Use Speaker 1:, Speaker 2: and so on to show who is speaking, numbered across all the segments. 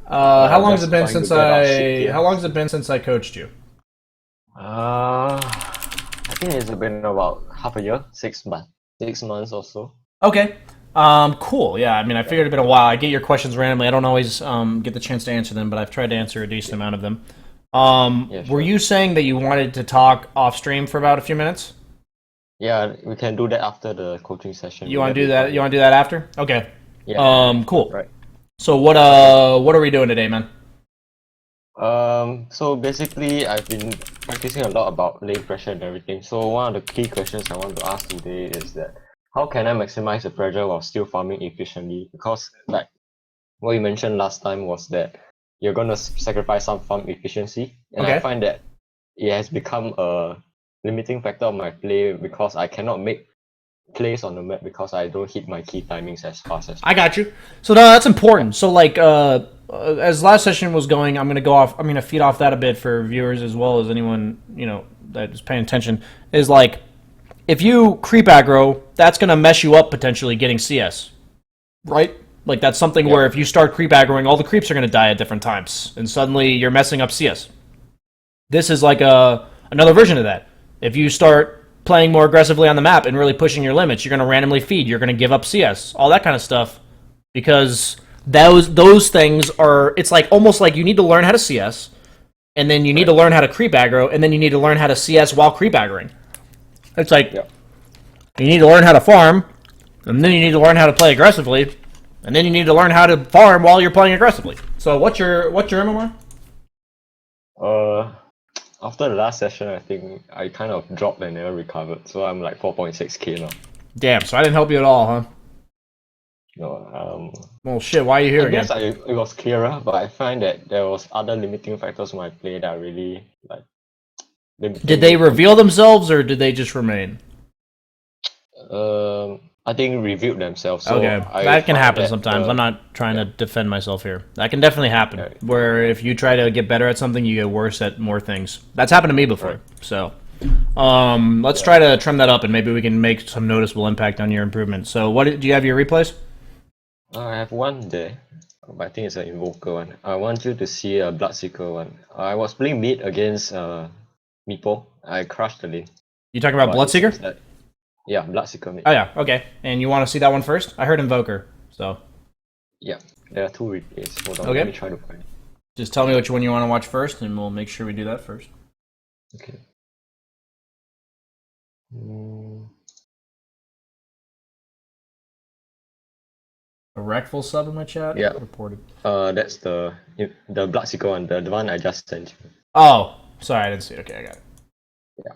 Speaker 1: How long has it
Speaker 2: Just
Speaker 1: been
Speaker 2: trying to
Speaker 1: since
Speaker 2: get our
Speaker 1: I? How long
Speaker 2: CPMs.
Speaker 1: has it been since I coached you?
Speaker 2: I think it's been about half a year, 6 months, 6 months or so.
Speaker 1: Okay. Cool. Yeah. I mean, I
Speaker 2: Yeah,
Speaker 1: figured it'd been a while. I get your questions randomly. I don't always get the chance to answer them, but I've tried to answer a decent amount of them.
Speaker 2: yeah,
Speaker 1: Were
Speaker 2: sure.
Speaker 1: you saying that you wanted to talk off stream for about a few minutes?
Speaker 2: Yeah, we can do that after the coaching session.
Speaker 1: You
Speaker 2: Will
Speaker 1: want
Speaker 2: that
Speaker 1: to do
Speaker 2: be
Speaker 1: that? You
Speaker 2: fine?
Speaker 1: want to do that after? Okay.
Speaker 2: Yeah,
Speaker 1: Cool.
Speaker 2: right.
Speaker 1: So
Speaker 2: Okay.
Speaker 1: what are we doing today, man?
Speaker 2: So basically, I've been practicing a lot about lane pressure and everything. So one of the key questions I want to ask today is that how can I maximize the pressure while still farming efficiently? Because like what you mentioned last time was that you're gonna sacrifice some farm efficiency, and I
Speaker 1: Okay.
Speaker 2: find that it has become a limiting factor of my play because I cannot make plays on the map because I don't hit my key timings as fast as
Speaker 1: I got
Speaker 2: possible.
Speaker 1: you. So no, that's
Speaker 2: Yeah.
Speaker 1: important. So like, as last session was going, I'm gonna go off. I'm gonna feed off that a bit for viewers as well as anyone that is paying attention. Is like, if you creep aggro, that's gonna mess you up potentially getting CS, right? Like that's something
Speaker 2: Yeah.
Speaker 1: where if you start creep aggroing, all the creeps are gonna die at different times, and suddenly you're messing up CS. This is like another version of that. If you start playing more aggressively on the map and really pushing your limits, you're going to randomly feed. You're going to give up CS, all that kind of stuff, because those things are. It's like almost like you need to learn how to CS, and then you need to
Speaker 2: Right.
Speaker 1: learn how to creep aggro, and then you need to learn how to CS while creep aggroing. It's like
Speaker 2: Yeah.
Speaker 1: you need to learn how to farm, and then you need to learn how to play aggressively, and then you need to learn how to farm while you're playing aggressively. So what's your MMR?
Speaker 2: Uh, After the last session, I think I kind of dropped and never recovered. So I'm like 4.6k now.
Speaker 1: Damn, so I didn't help you at all, huh?
Speaker 2: No,
Speaker 1: Well, shit. Why are you
Speaker 2: I
Speaker 1: here
Speaker 2: guess
Speaker 1: again?
Speaker 2: it was clearer, but I find that there was other limiting factors in my play that are really like
Speaker 1: Did
Speaker 2: limiting
Speaker 1: they
Speaker 2: me from
Speaker 1: reveal themselves or did they just remain?
Speaker 2: I think reviewed themselves. So
Speaker 1: Okay,
Speaker 2: I
Speaker 1: that can
Speaker 2: find
Speaker 1: happen
Speaker 2: that
Speaker 1: sometimes. I'm not trying to
Speaker 2: yeah,
Speaker 1: defend myself here. That can definitely happen.
Speaker 2: right,
Speaker 1: Where if you try to get better at something, you get worse at more things. That's happened to me before.
Speaker 2: right,
Speaker 1: So, let's
Speaker 2: yeah.
Speaker 1: try to trim that up, and maybe we can make some noticeable impact on your improvement. So, do you have your replays?
Speaker 2: I have one there, but I think it's an invoker one. I want you to see a Bloodseeker one. I was playing mid against Meepo. I crushed the lane,
Speaker 1: You talking about
Speaker 2: but it seems
Speaker 1: Bloodseeker?
Speaker 2: that yeah, Bloodseeker mid.
Speaker 1: Oh yeah, okay. And you want to see that one first? I heard Invoker. So,
Speaker 2: Yeah, there are two replays. Hold on, let me
Speaker 1: okay.
Speaker 2: try to find it.
Speaker 1: Just tell me which one you want to watch first, and we'll make sure we do that first.
Speaker 2: Okay. Mm,
Speaker 1: A Wreckful sub in my chat
Speaker 2: yeah,
Speaker 1: reported.
Speaker 2: that's the Bloodseeker one, the one I just sent you.
Speaker 1: Oh, sorry, I didn't see it. Okay, I got it.
Speaker 2: Yeah,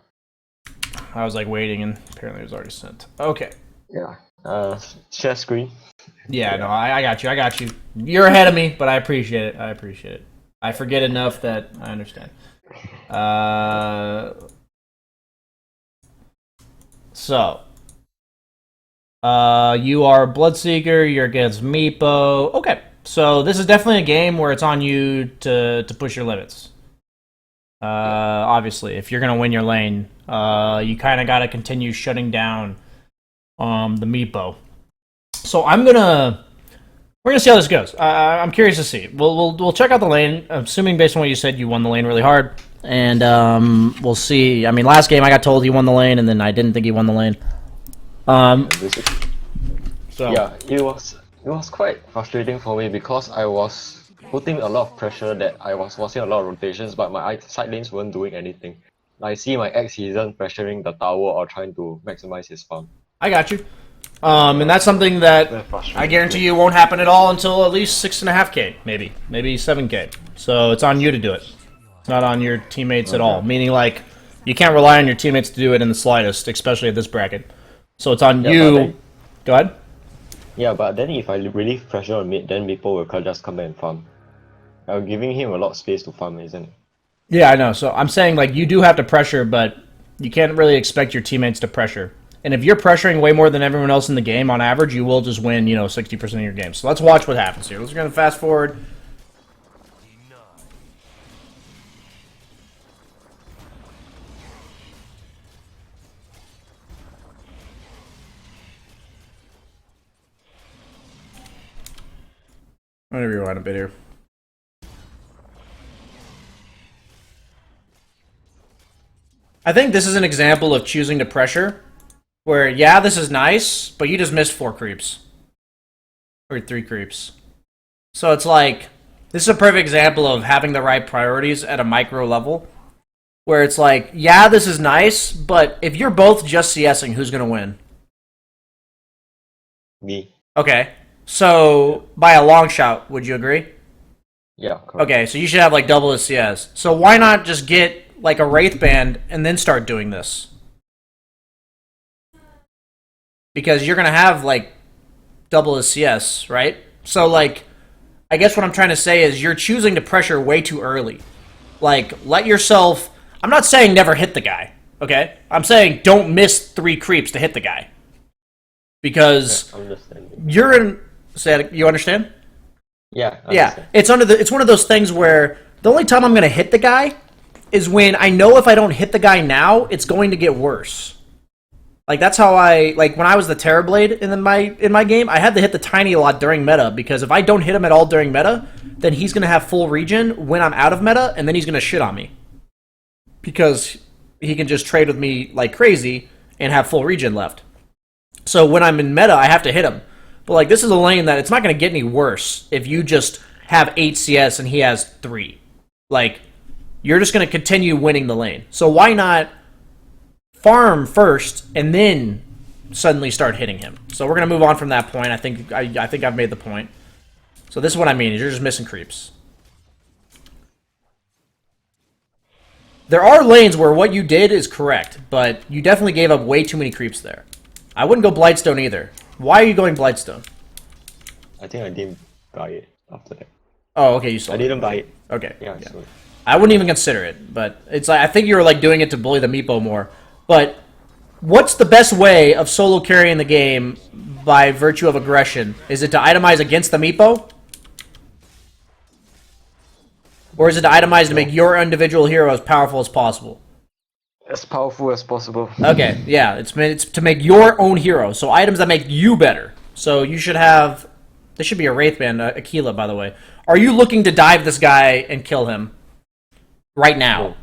Speaker 1: I was like waiting, and apparently it was already sent. Okay.
Speaker 2: yeah. Share screen.
Speaker 1: Yeah, no,
Speaker 2: Yeah.
Speaker 1: I got you. I got you. You're ahead of me, but I appreciate it. I appreciate it. I forget enough that I understand. Uh, so, you are Bloodseeker. You're against Meepo. Okay, so this is definitely a game where it's on you to push your limits.
Speaker 2: Yeah.
Speaker 1: Obviously, if you're gonna win your lane, you kind of got to continue shutting down the Meepo. So we're gonna see how this goes. I'm curious to see. We'll check out the lane. Assuming based on what you said, you won the lane really hard, and we'll see. I mean, last game I got told he won the lane, and then I didn't think he won the lane. Um,
Speaker 2: Yeah, basically.
Speaker 1: so
Speaker 2: Yeah, it was quite frustrating for me because I was putting a lot of pressure that I was forcing a lot of rotations, but my side lanes weren't doing anything. I see my ex he isn't pressuring the tower or trying to maximize his farm.
Speaker 1: I got you. And
Speaker 2: Yeah,
Speaker 1: that's something
Speaker 2: it's
Speaker 1: that
Speaker 2: very
Speaker 1: I
Speaker 2: frustrating to
Speaker 1: guarantee
Speaker 2: play.
Speaker 1: you won't happen at all until at least 6.5k, maybe 7k. So it's on you to do it. It's not on your teammates at all.
Speaker 2: Okay.
Speaker 1: Meaning, like, you can't rely on your teammates to do it in the slightest, especially at this bracket. So it's on
Speaker 2: Yeah, but
Speaker 1: you.
Speaker 2: then
Speaker 1: Go ahead.
Speaker 2: if I relieve pressure on mid, then people will just come and farm. I'm giving him a lot of space to farm, isn't it?
Speaker 1: Yeah, I know. So I'm saying, like, you do have to pressure, but you can't really expect your teammates to pressure. And if you're pressuring way more than everyone else in the game on average, you will just win, 60% of your games. So let's watch what happens here. Let's go to fast forward. I'm gonna rewind a bit here. I think this is an example of choosing to pressure, where, yeah, this is nice, but you just missed 4 creeps. Or 3 creeps. So it's like, this is a perfect example of having the right priorities at a micro level, where it's like, yeah, this is nice, but if you're both just CSing, who's going to win?
Speaker 2: Me.
Speaker 1: Okay, so by a long shot, would you agree?
Speaker 2: Yeah, correct.
Speaker 1: Okay, so you should have like double his CS. So why not just get like a Wraith Band and then start doing this? Because you're going to have like double his CS, right? So like, I guess what I'm trying to say is you're choosing to pressure way too early. Like, let yourself... I'm not saying never hit the guy, okay? I'm saying don't miss 3 creeps to hit the guy. Because you're in... You understand?
Speaker 2: Yeah.
Speaker 1: Yeah. It's one of those things where the only time I'm going to hit the guy is when I know if I don't hit the guy now, it's going to get worse. Like, that's how like, when I was the Terrorblade in my game, I had to hit the Tiny a lot during meta, because if I don't hit him at all during meta, then he's going to have full regen when I'm out of meta, and then he's going to shit on me. Because he can just trade with me like crazy and have full regen left. So when I'm in meta, I have to hit him. But, like, this is a lane that it's not going to get any worse if you just have 8 CS and he has 3. Like, you're just going to continue winning the lane. So why not farm first and then suddenly start hitting him? So we're going to move on from that point. I think I've made the point. So this is what I mean, is you're just missing creeps. There are lanes where what you did is correct, but you definitely gave up way too many creeps there. I wouldn't go Blightstone either. Why are you going Blightstone?
Speaker 2: I think I didn't buy it after that.
Speaker 1: Oh, okay, you sold
Speaker 2: I didn't buy it.
Speaker 1: Okay.
Speaker 2: Yeah.
Speaker 1: I wouldn't even consider it, but it's like, I think you were like doing it to bully the Meepo more. But what's the best way of solo carrying the game by virtue of aggression? Is it to itemize against the Meepo? Or is it to itemize to make your individual hero as powerful as possible?
Speaker 2: As powerful as possible.
Speaker 1: Okay, yeah, it's to make your own hero. So items that make you better. So you should have... This should be a Wraith Band, Aquila, by the way. Are you looking to dive this guy and kill him? Right now?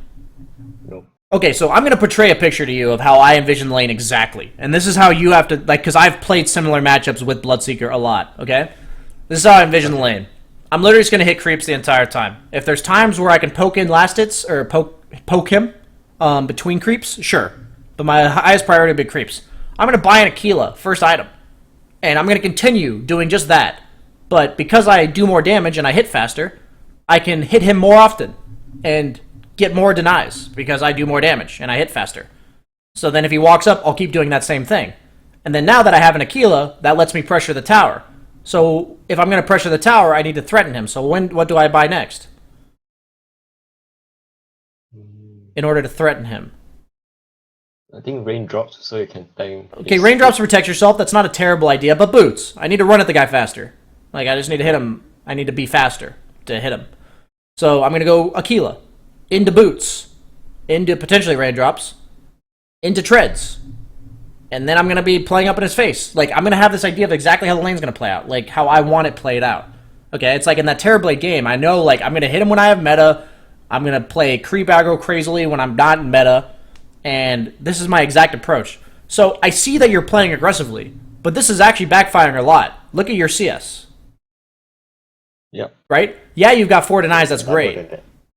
Speaker 2: No.
Speaker 1: Okay, so I'm going to portray a picture to you of how I envision the lane exactly. And this is how you have to... Like, because I've played similar matchups with Bloodseeker a lot, okay? This is how I envision the lane. I'm literally just going to hit creeps the entire time. If there's times where I can poke in last hits, or poke him between creeps, sure. But my highest priority would be creeps. I'm going to buy an Aquila, first item. And I'm going to continue doing just that. But because I do more damage and I hit faster, I can hit him more often and get more denies because I do more damage and I hit faster. So then if he walks up, I'll keep doing that same thing. And then now that I have an Aquila, that lets me pressure the tower. So if I'm going to pressure the tower, I need to threaten him. So what do I buy next? In order to threaten him.
Speaker 2: I think raindrops, so you can tank.
Speaker 1: Okay, raindrops protect yourself. That's not a terrible idea. But boots. I need to run at the guy faster. Like, I just need to hit him. I need to be faster to hit him. So I'm going to go Aquila. Into boots. Into potentially raindrops. Into treads. And then I'm going to be playing up in his face. Like, I'm going to have this idea of exactly how the lane's going to play out. Like, how I want it played out. Okay, it's like in that Terrorblade game. I know, like, I'm going to hit him when I have meta. I'm going to play creep aggro crazily when I'm not in meta. And this is my exact approach. So I see that you're playing aggressively. But this is actually backfiring a lot. Look at your CS.
Speaker 2: Yep.
Speaker 1: Right? Yeah, you've got 4 denies. That's great.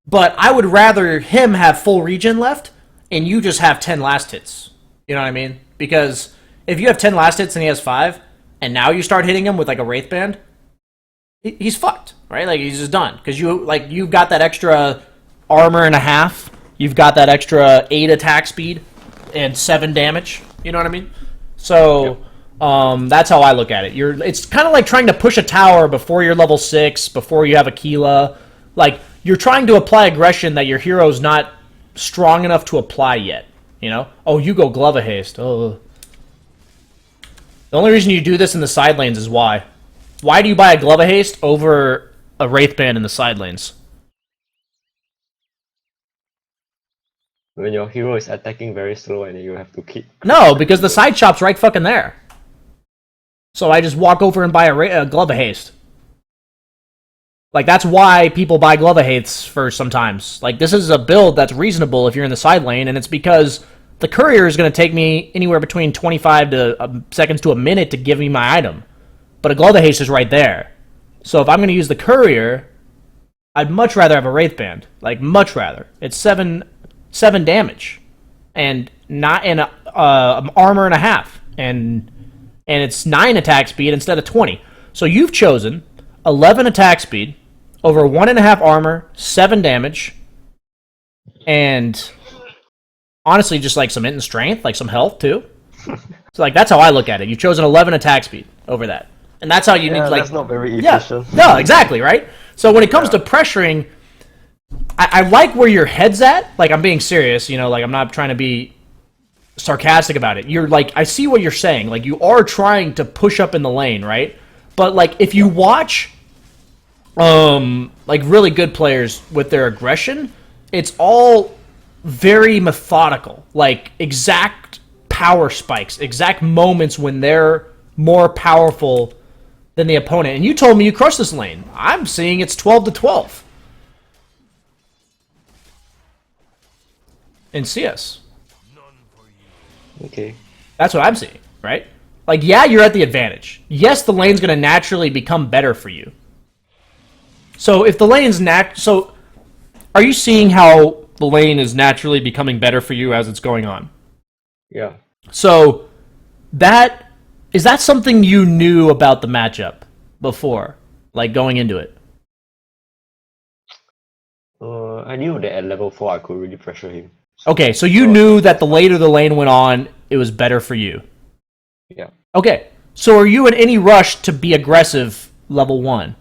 Speaker 1: But I would rather him have full regen left and you just have 10 last hits. You know what I mean? Because if you have 10 last hits and he has 5, and now you start hitting him with like a Wraith Band, he's fucked, right? Like, he's just done. Because you've got that extra armor and a half. You've got that extra 8 attack speed and 7 damage. You know what I mean? So that's how I look at it. It's kind of like trying to push a tower before you're level 6, before you have Aquila. Like, you're trying to apply aggression that your hero's not strong enough to apply yet. You know? Oh, you go Glove of Haste. Oh. The only reason you do this in the side lanes is why. Why do you buy a Glove of Haste over a Wraith Band in the side lanes?
Speaker 2: When your hero is attacking very slow and you have to keep...
Speaker 1: No, because the side shop's right fucking there. So I just walk over and buy a Glove of Haste. Like, that's why people buy Glovahates for sometimes. Like, this is a build that's reasonable if you're in the side lane, and it's because the courier is going to take me anywhere between 25 seconds to a minute to give me my item. But a Glovahaste is right there. So if I'm going to use the courier, I'd much rather have a Wraith Band. Like, much rather. It's 7 damage. And not in armor and a half. And it's 9 attack speed instead of 20. So you've chosen 11 attack speed, over 1.5 armor, 7 damage, and honestly just like some int and strength, like some health too. So like that's how I look at it. You've chosen 11 attack speed over that. And that's how you need like...
Speaker 2: that's not very efficient.
Speaker 1: Yeah, no, exactly, right? So when it comes to pressuring, I like where your head's at. Like, I'm being serious, you know, like I'm not trying to be sarcastic about it. You're like, I see what you're saying. Like, you are trying to push up in the lane, right? But like if you watch like really good players with their aggression, it's all very methodical, like exact power spikes, exact moments when they're more powerful than the opponent. And you told me you crushed this lane. I'm seeing it's 12-12 in CS.
Speaker 2: Okay.
Speaker 1: That's what I'm seeing, right? Like, yeah, you're at the advantage. Yes, the lane's going to naturally become better for you. So if the lane's so are you seeing how the lane is naturally becoming better for you as it's going on?
Speaker 2: Yeah.
Speaker 1: So is that something you knew about the matchup before, like going into it?
Speaker 2: I knew that at level 4 I could really pressure him.
Speaker 1: Okay, so you knew that the later the lane went on, it was better for you.
Speaker 2: Yeah.
Speaker 1: Okay, so are you in any rush to be aggressive level 1?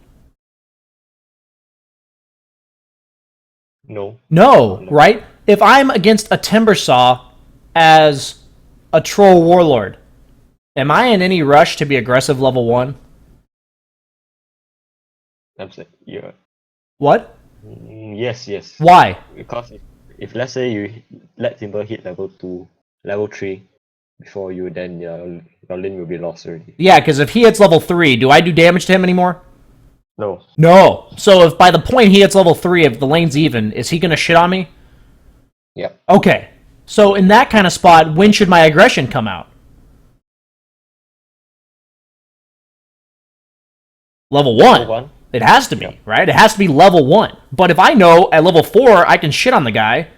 Speaker 1: No, right? If I'm against a Timbersaw as a Troll Warlord, am I in any rush to be aggressive level 1?
Speaker 2: Yeah.
Speaker 1: What?
Speaker 2: Yes.
Speaker 1: Why?
Speaker 2: Because if let's say you let Timber hit level 2, level 3 before you, then your lane will be lost already.
Speaker 1: Yeah, because if he hits level 3, do I do damage to him anymore?
Speaker 2: No.
Speaker 1: So if by the point he hits level 3, if the lane's even, is he going to shit on me?
Speaker 2: Yeah.
Speaker 1: Okay. So in that kind of spot, when should my aggression come out? Level 1. It has to be, right? It has to be level 1. But if I know at level 4 I can shit on the guy,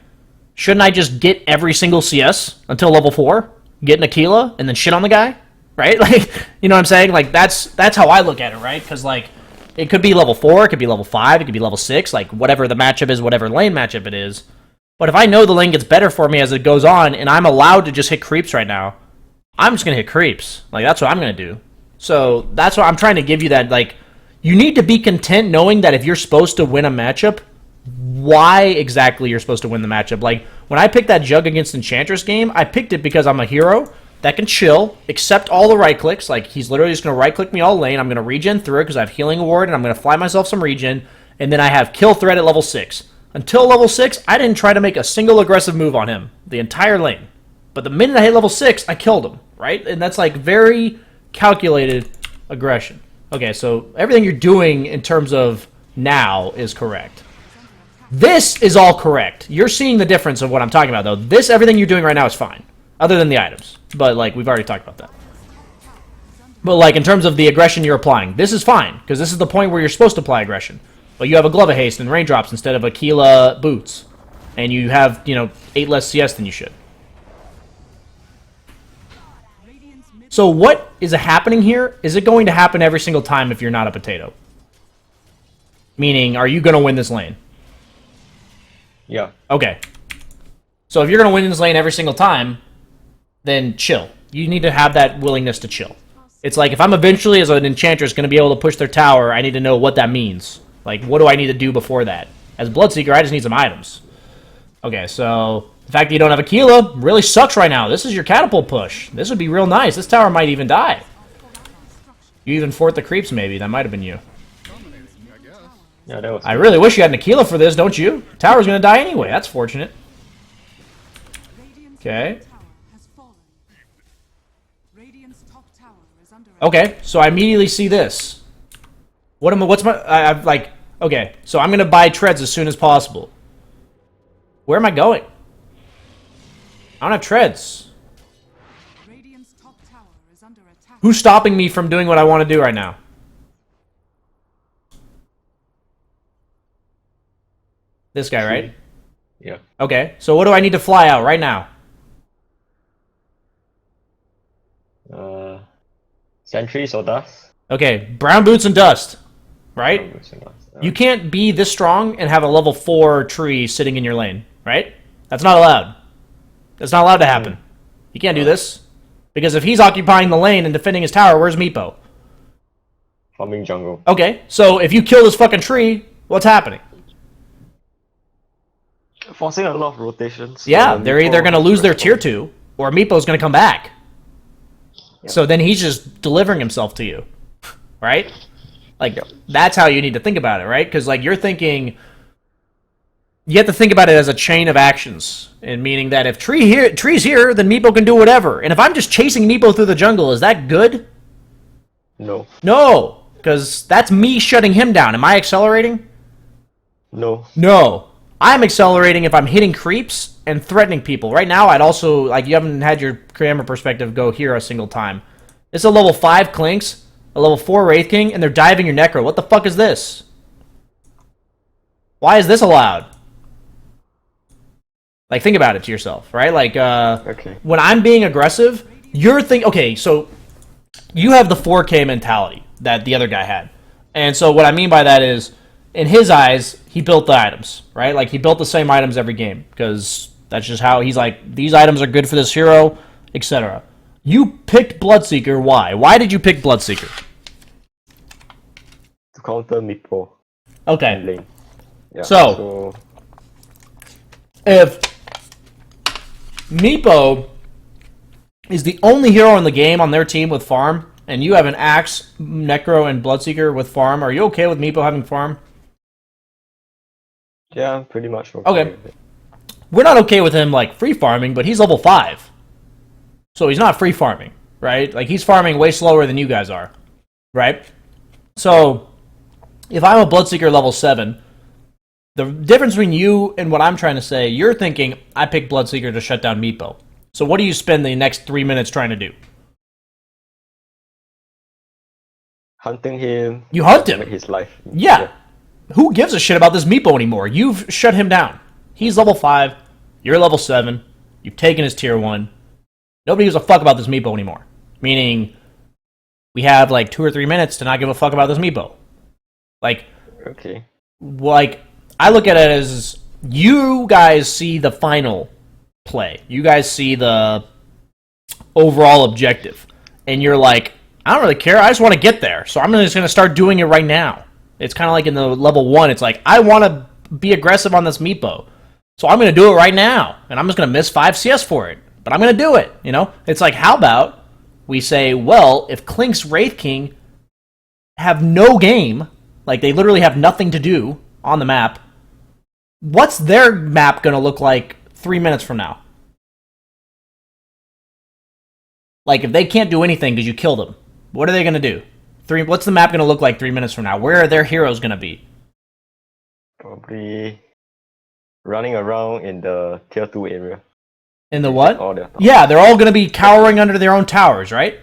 Speaker 1: shouldn't I just get every single CS until level 4? Get an Aquila and then shit on the guy? Right? Like, you know what I'm saying? Like, that's how I look at it, right? Because, like, it could be level 4, it could be level 5, it could be level 6, like, whatever the matchup is, whatever lane matchup it is. But if I know the lane gets better for me as it goes on, and I'm allowed to just hit creeps right now, I'm just going to hit creeps. Like, that's what I'm going to do. So, that's what I'm trying to give you that, like, you need to be content knowing that if you're supposed to win a matchup, why exactly you're supposed to win the matchup. Like, when I picked that Jug against Enchantress game, I picked it because I'm a hero that can chill, accept all the right clicks. Like, he's literally just going to right click me all lane. I'm going to regen through it because I have Healing Award, and I'm going to fly myself some regen. And then I have Kill Threat at level 6. Until level 6, I didn't try to make a single aggressive move on him the entire lane. But the minute I hit level 6, I killed him, right? And that's like very calculated aggression. Okay, so everything you're doing in terms of now is correct. This is all correct. You're seeing the difference of what I'm talking about, though. Everything you're doing right now is fine. Other than the items. But, like, we've already talked about that. But, like, in terms of the aggression you're applying, this is fine. Because this is the point where you're supposed to apply aggression. But you have a Glove of Haste and Raindrops instead of Aquila Boots. And you have, 8 less CS than you should. So what is happening here? Is it going to happen every single time if you're not a potato? Meaning, are you going to win this lane?
Speaker 2: Yeah.
Speaker 1: Okay. So if you're going to win this lane every single time, then chill. You need to have that willingness to chill. It's like, if I'm eventually, as an Enchantress, going to be able to push their tower, I need to know what that means. Like, what do I need to do before that? As Bloodseeker, I just need some items. Okay, so the fact that you don't have Aquila really sucks right now. This is your catapult push. This would be real nice. This tower might even die. You even fort the creeps, maybe. That might have been you.
Speaker 2: Yeah, that was.
Speaker 1: I really wish you had an Aquila for this, don't you? Tower's going to die anyway. That's fortunate. Okay. Okay, so I immediately see this. What's my... I've like... Okay, so I'm gonna buy treads as soon as possible. Where am I going? I don't have treads.
Speaker 3: Radiant's top tower is under attack.
Speaker 1: Who's stopping me from doing what I want to do right now? This guy, right?
Speaker 2: Yeah.
Speaker 1: Okay, so what do I need to fly out right now?
Speaker 2: Sentries or dust?
Speaker 1: Okay, brown boots and dust, right?
Speaker 2: I'm missing dust.
Speaker 1: You can't be this strong and have a level 4 tree sitting in your lane, right? That's not allowed. That's not allowed to happen. You can't do this. Because if he's occupying the lane and defending his tower, where's Meepo?
Speaker 2: Farming jungle.
Speaker 1: Okay, so if you kill this fucking tree, what's happening?
Speaker 2: Forcing a lot of rotations.
Speaker 1: Yeah, they're either going to lose their tier 2, or Meepo's going to come back.
Speaker 2: Yep.
Speaker 1: So then he's just delivering himself to you, right? Like,
Speaker 2: Yep.
Speaker 1: that's how you need to think about it, right? Because, like, you're thinking... You have to think about it as a chain of actions, and meaning that if tree's here, then Meepo can do whatever. And if I'm just chasing Meepo through the jungle, is that good?
Speaker 2: No.
Speaker 1: No, because that's me shutting him down. Am I accelerating?
Speaker 2: No.
Speaker 1: No. I'm accelerating if I'm hitting creeps and threatening people. Right now, I'd also, like, you haven't had your camera perspective go here a single time. This is a level 5 Clinks, a level 4 Wraith King, and they're diving your Necro. What the fuck is this? Why is this allowed? Like, think about it to yourself, right? Like,
Speaker 2: Okay.
Speaker 1: when I'm being aggressive, you're thinking, okay, so you have the 4K mentality that the other guy had. And so what I mean by that is, in his eyes, he built the items, right? Like, he built the same items every game, because that's just how he's like, these items are good for this hero, etc. You picked Bloodseeker, why? Why did you pick Bloodseeker?
Speaker 2: To counter Meepo
Speaker 1: Okay,
Speaker 2: in lane. Yeah.
Speaker 1: So- if Meepo is the only hero in the game on their team with farm, and you have an Axe, Necro, and Bloodseeker with farm, are you okay with Meepo having farm?
Speaker 2: Yeah, I'm pretty much okay.
Speaker 1: Okay.
Speaker 2: With it.
Speaker 1: We're not okay with him, like, free farming, but he's level 5. So he's not free farming, right? Like, he's farming way slower than you guys are, right? So, if I'm a Bloodseeker level 7, the difference between you and what I'm trying to say, you're thinking, I picked Bloodseeker to shut down Meepo. So what do you spend the next 3 minutes trying to do?
Speaker 2: Hunting him.
Speaker 1: You hunt
Speaker 2: Make
Speaker 1: him.
Speaker 2: his life.
Speaker 1: Yeah. Who gives a shit about this Meepo anymore? You've shut him down. He's level 5. You're level 7. You've taken his tier 1. Nobody gives a fuck about this Meepo anymore. Meaning, we have like 2 or 3 minutes to not give a fuck about this Meepo. Like,
Speaker 2: Okay.
Speaker 1: I look at it as you guys see the final play. You guys see the overall objective. And you're like, I don't really care. I just want to get there. So I'm just going to start doing it right now. It's kind of like in the level 1. It's like, I want to be aggressive on this Meepo. So I'm going to do it right now. And I'm just going to miss 5 CS for it. But I'm going to do it. You know? It's like, how about we say, well, if Klink's Wraith King have no game, like they literally have nothing to do on the map, what's their map going to look like 3 minutes from now? Like, if they can't do anything because you killed them, what are they going to do? What's the map going to look like 3 minutes from now? Where are their heroes going to be?
Speaker 2: Probably running around in the tier 2 area.
Speaker 1: In the what?
Speaker 2: All their
Speaker 1: Yeah, they're all going to be cowering under their own towers, right?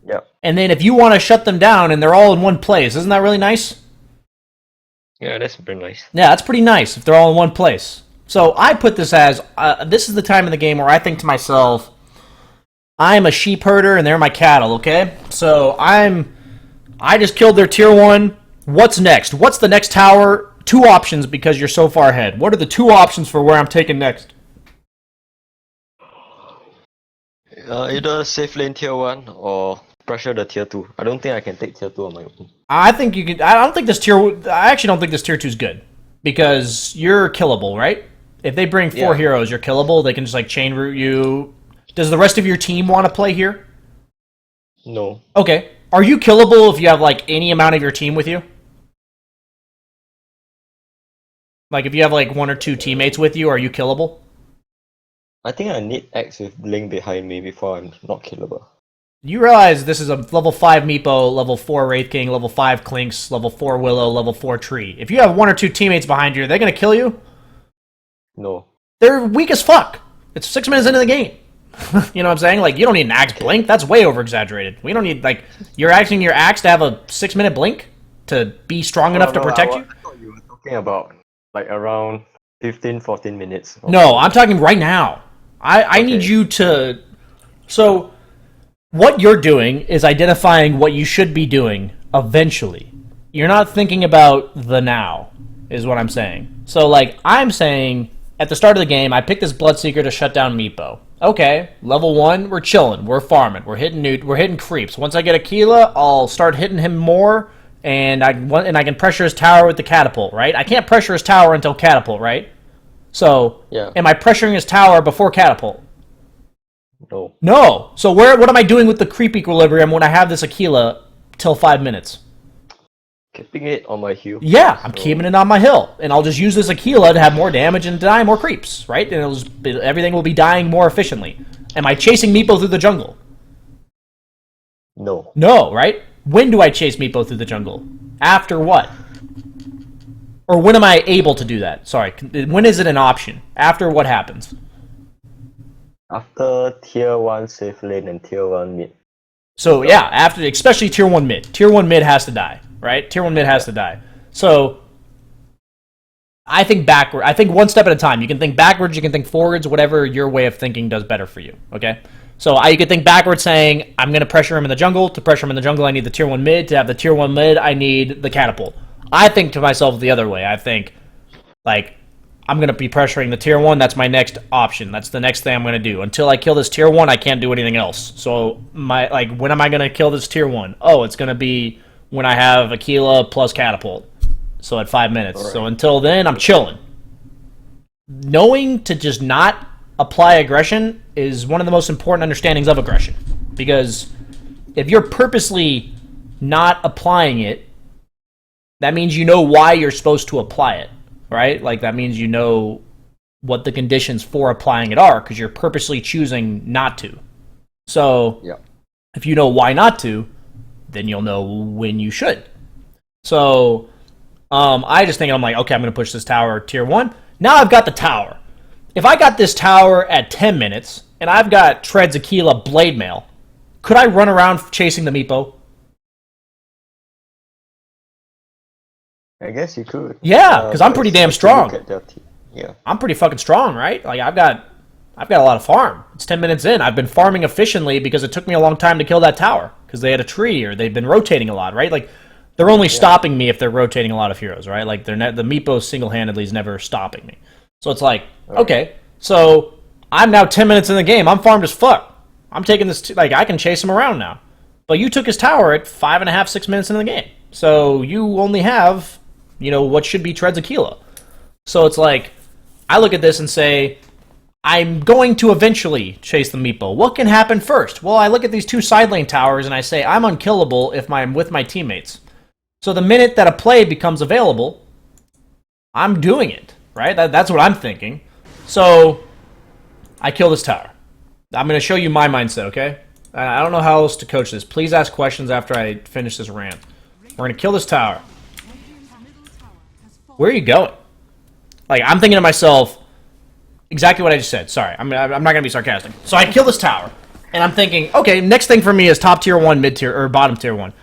Speaker 2: Yep.
Speaker 1: And then if you want to shut them down and they're all in one place, isn't that really nice?
Speaker 2: Yeah, that's very nice.
Speaker 1: Yeah, that's pretty nice if they're all in one place. So I put this as, this is the time in the game where I think to myself, I'm a sheep herder and they're my cattle, okay? So I just killed their tier 1. What's next? What's the next tower? 2 options because you're so far ahead. What are the 2 options for where I'm taking next?
Speaker 2: Either safe lane tier 1 or pressure the tier 2. I don't think I can take tier 2 on my own.
Speaker 1: I think you could. I actually don't think this tier 2 is good because you're killable, right? If they bring 4 heroes, you're killable. They can just like chain route you. Does the rest of your team want to play here?
Speaker 2: No.
Speaker 1: Okay. Are you killable if you have like any amount of your team with you? Like if you have like 1 or 2 teammates with you, are you killable?
Speaker 2: I think I need X with Blink behind me before I'm not killable.
Speaker 1: You realize this is a level 5 Meepo, level 4 Wraith King, level 5 Clinks, level 4 Willow, level 4 Tree. If you have 1 or 2 teammates behind you, are they going to kill you?
Speaker 2: No.
Speaker 1: They're weak as fuck. It's 6 minutes into the game. You know what I'm saying? Like, you don't need an axe blink. That's way over-exaggerated. We don't need, like, you're asking your axe to have a 6-minute blink to be strong enough to protect you?
Speaker 2: I thought you were talking about, like, around 15, 14 minutes.
Speaker 1: No, I'm talking right now. I need you to... So, what you're doing is identifying what you should be doing eventually. You're not thinking about the now, is what I'm saying. So, like, I'm saying, at the start of the game, I picked this Bloodseeker to shut down Meepo. Okay, level 1, we're chilling, we're farming, we're hitting creeps. Once I get Aquila, I'll start hitting him more, and I can pressure his tower with the catapult, right? I can't pressure his tower until catapult, right? So,
Speaker 2: Yeah.
Speaker 1: am I pressuring his tower before catapult?
Speaker 2: No.
Speaker 1: No. So what am I doing with the creep equilibrium when I have this Aquila till 5 minutes?
Speaker 2: Keeping it on my hill.
Speaker 1: Yeah, I'm keeping it on my hill, and I'll just use this Aquila to have more damage and die more creeps, right? And everything will be dying more efficiently. Am I chasing Meepo through the jungle?
Speaker 2: No.
Speaker 1: No, right? When do I chase Meepo through the jungle? After what? Or when am I able to do that? Sorry, when is it an option? After what happens?
Speaker 2: After tier 1 safe lane and tier 1 mid.
Speaker 1: So yeah, after especially tier 1 mid. Tier 1 mid has to die, right? Tier 1 mid has to die. So I think backward. I think one step at a time. You can think backwards, you can think forwards, whatever your way of thinking does better for you, okay? So you could think backwards saying, I'm going to pressure him in the jungle. To pressure him in the jungle, I need the tier 1 mid. To have the tier 1 mid, I need the catapult. I think to myself the other way. I think, like, I'm going to be pressuring the tier 1. That's my next option. That's the next thing I'm going to do. Until I kill this tier 1, I can't do anything else. So, when am I going to kill this tier 1? Oh, it's going to be when I have Aquila plus catapult. So at 5 minutes.
Speaker 2: Right.
Speaker 1: So until then, I'm chilling. Knowing to just not apply aggression is one of the most important understandings of aggression. Because if you're purposely not applying it, that means you know why you're supposed to apply it. Right? Like, that means you know what the conditions for applying it are, because you're purposely choosing not to. So,
Speaker 2: Yeah.
Speaker 1: if you know why not to, then you'll know when you should. So, I just think, I'm like, okay, I'm going to push this tower tier 1. Now I've got the tower. If I got this tower at 10 minutes, and I've got Treads Aquila Blade Mail, could I run around chasing the Meepo?
Speaker 2: I guess you could.
Speaker 1: Yeah, because I'm pretty damn strong.
Speaker 2: Yeah.
Speaker 1: I'm pretty fucking strong, right? Like, I've got a lot of farm. It's 10 minutes in. I've been farming efficiently because it took me a long time to kill that tower, because they had a tree or they've been rotating a lot, right? Like, they're only stopping me if they're rotating a lot of heroes, right? Like, the Meepo single-handedly is never stopping me. So it's like, okay, so I'm now 10 minutes in the game. I'm farmed as fuck. I'm taking this, I can chase him around now. But you took his tower at 5.5, 6 minutes into the game. So you only have, what should be Treads Aquila. So it's like, I look at this and say, I'm going to eventually chase the Meepo. What can happen first? Well, I look at these 2 side lane towers and I say, I'm unkillable if I'm with my teammates. So the minute that a play becomes available, I'm doing it, right? That's what I'm thinking. So I kill this tower. I'm going to show you my mindset, okay? I don't know how else to coach this. Please ask questions after I finish this rant. We're going to kill this tower. Where are you going? Like, I'm thinking to myself, exactly what I just said. Sorry, I'm not going to be sarcastic. So I kill this tower, and I'm thinking, okay, next thing for me is top tier 1, mid tier, or bottom tier 1.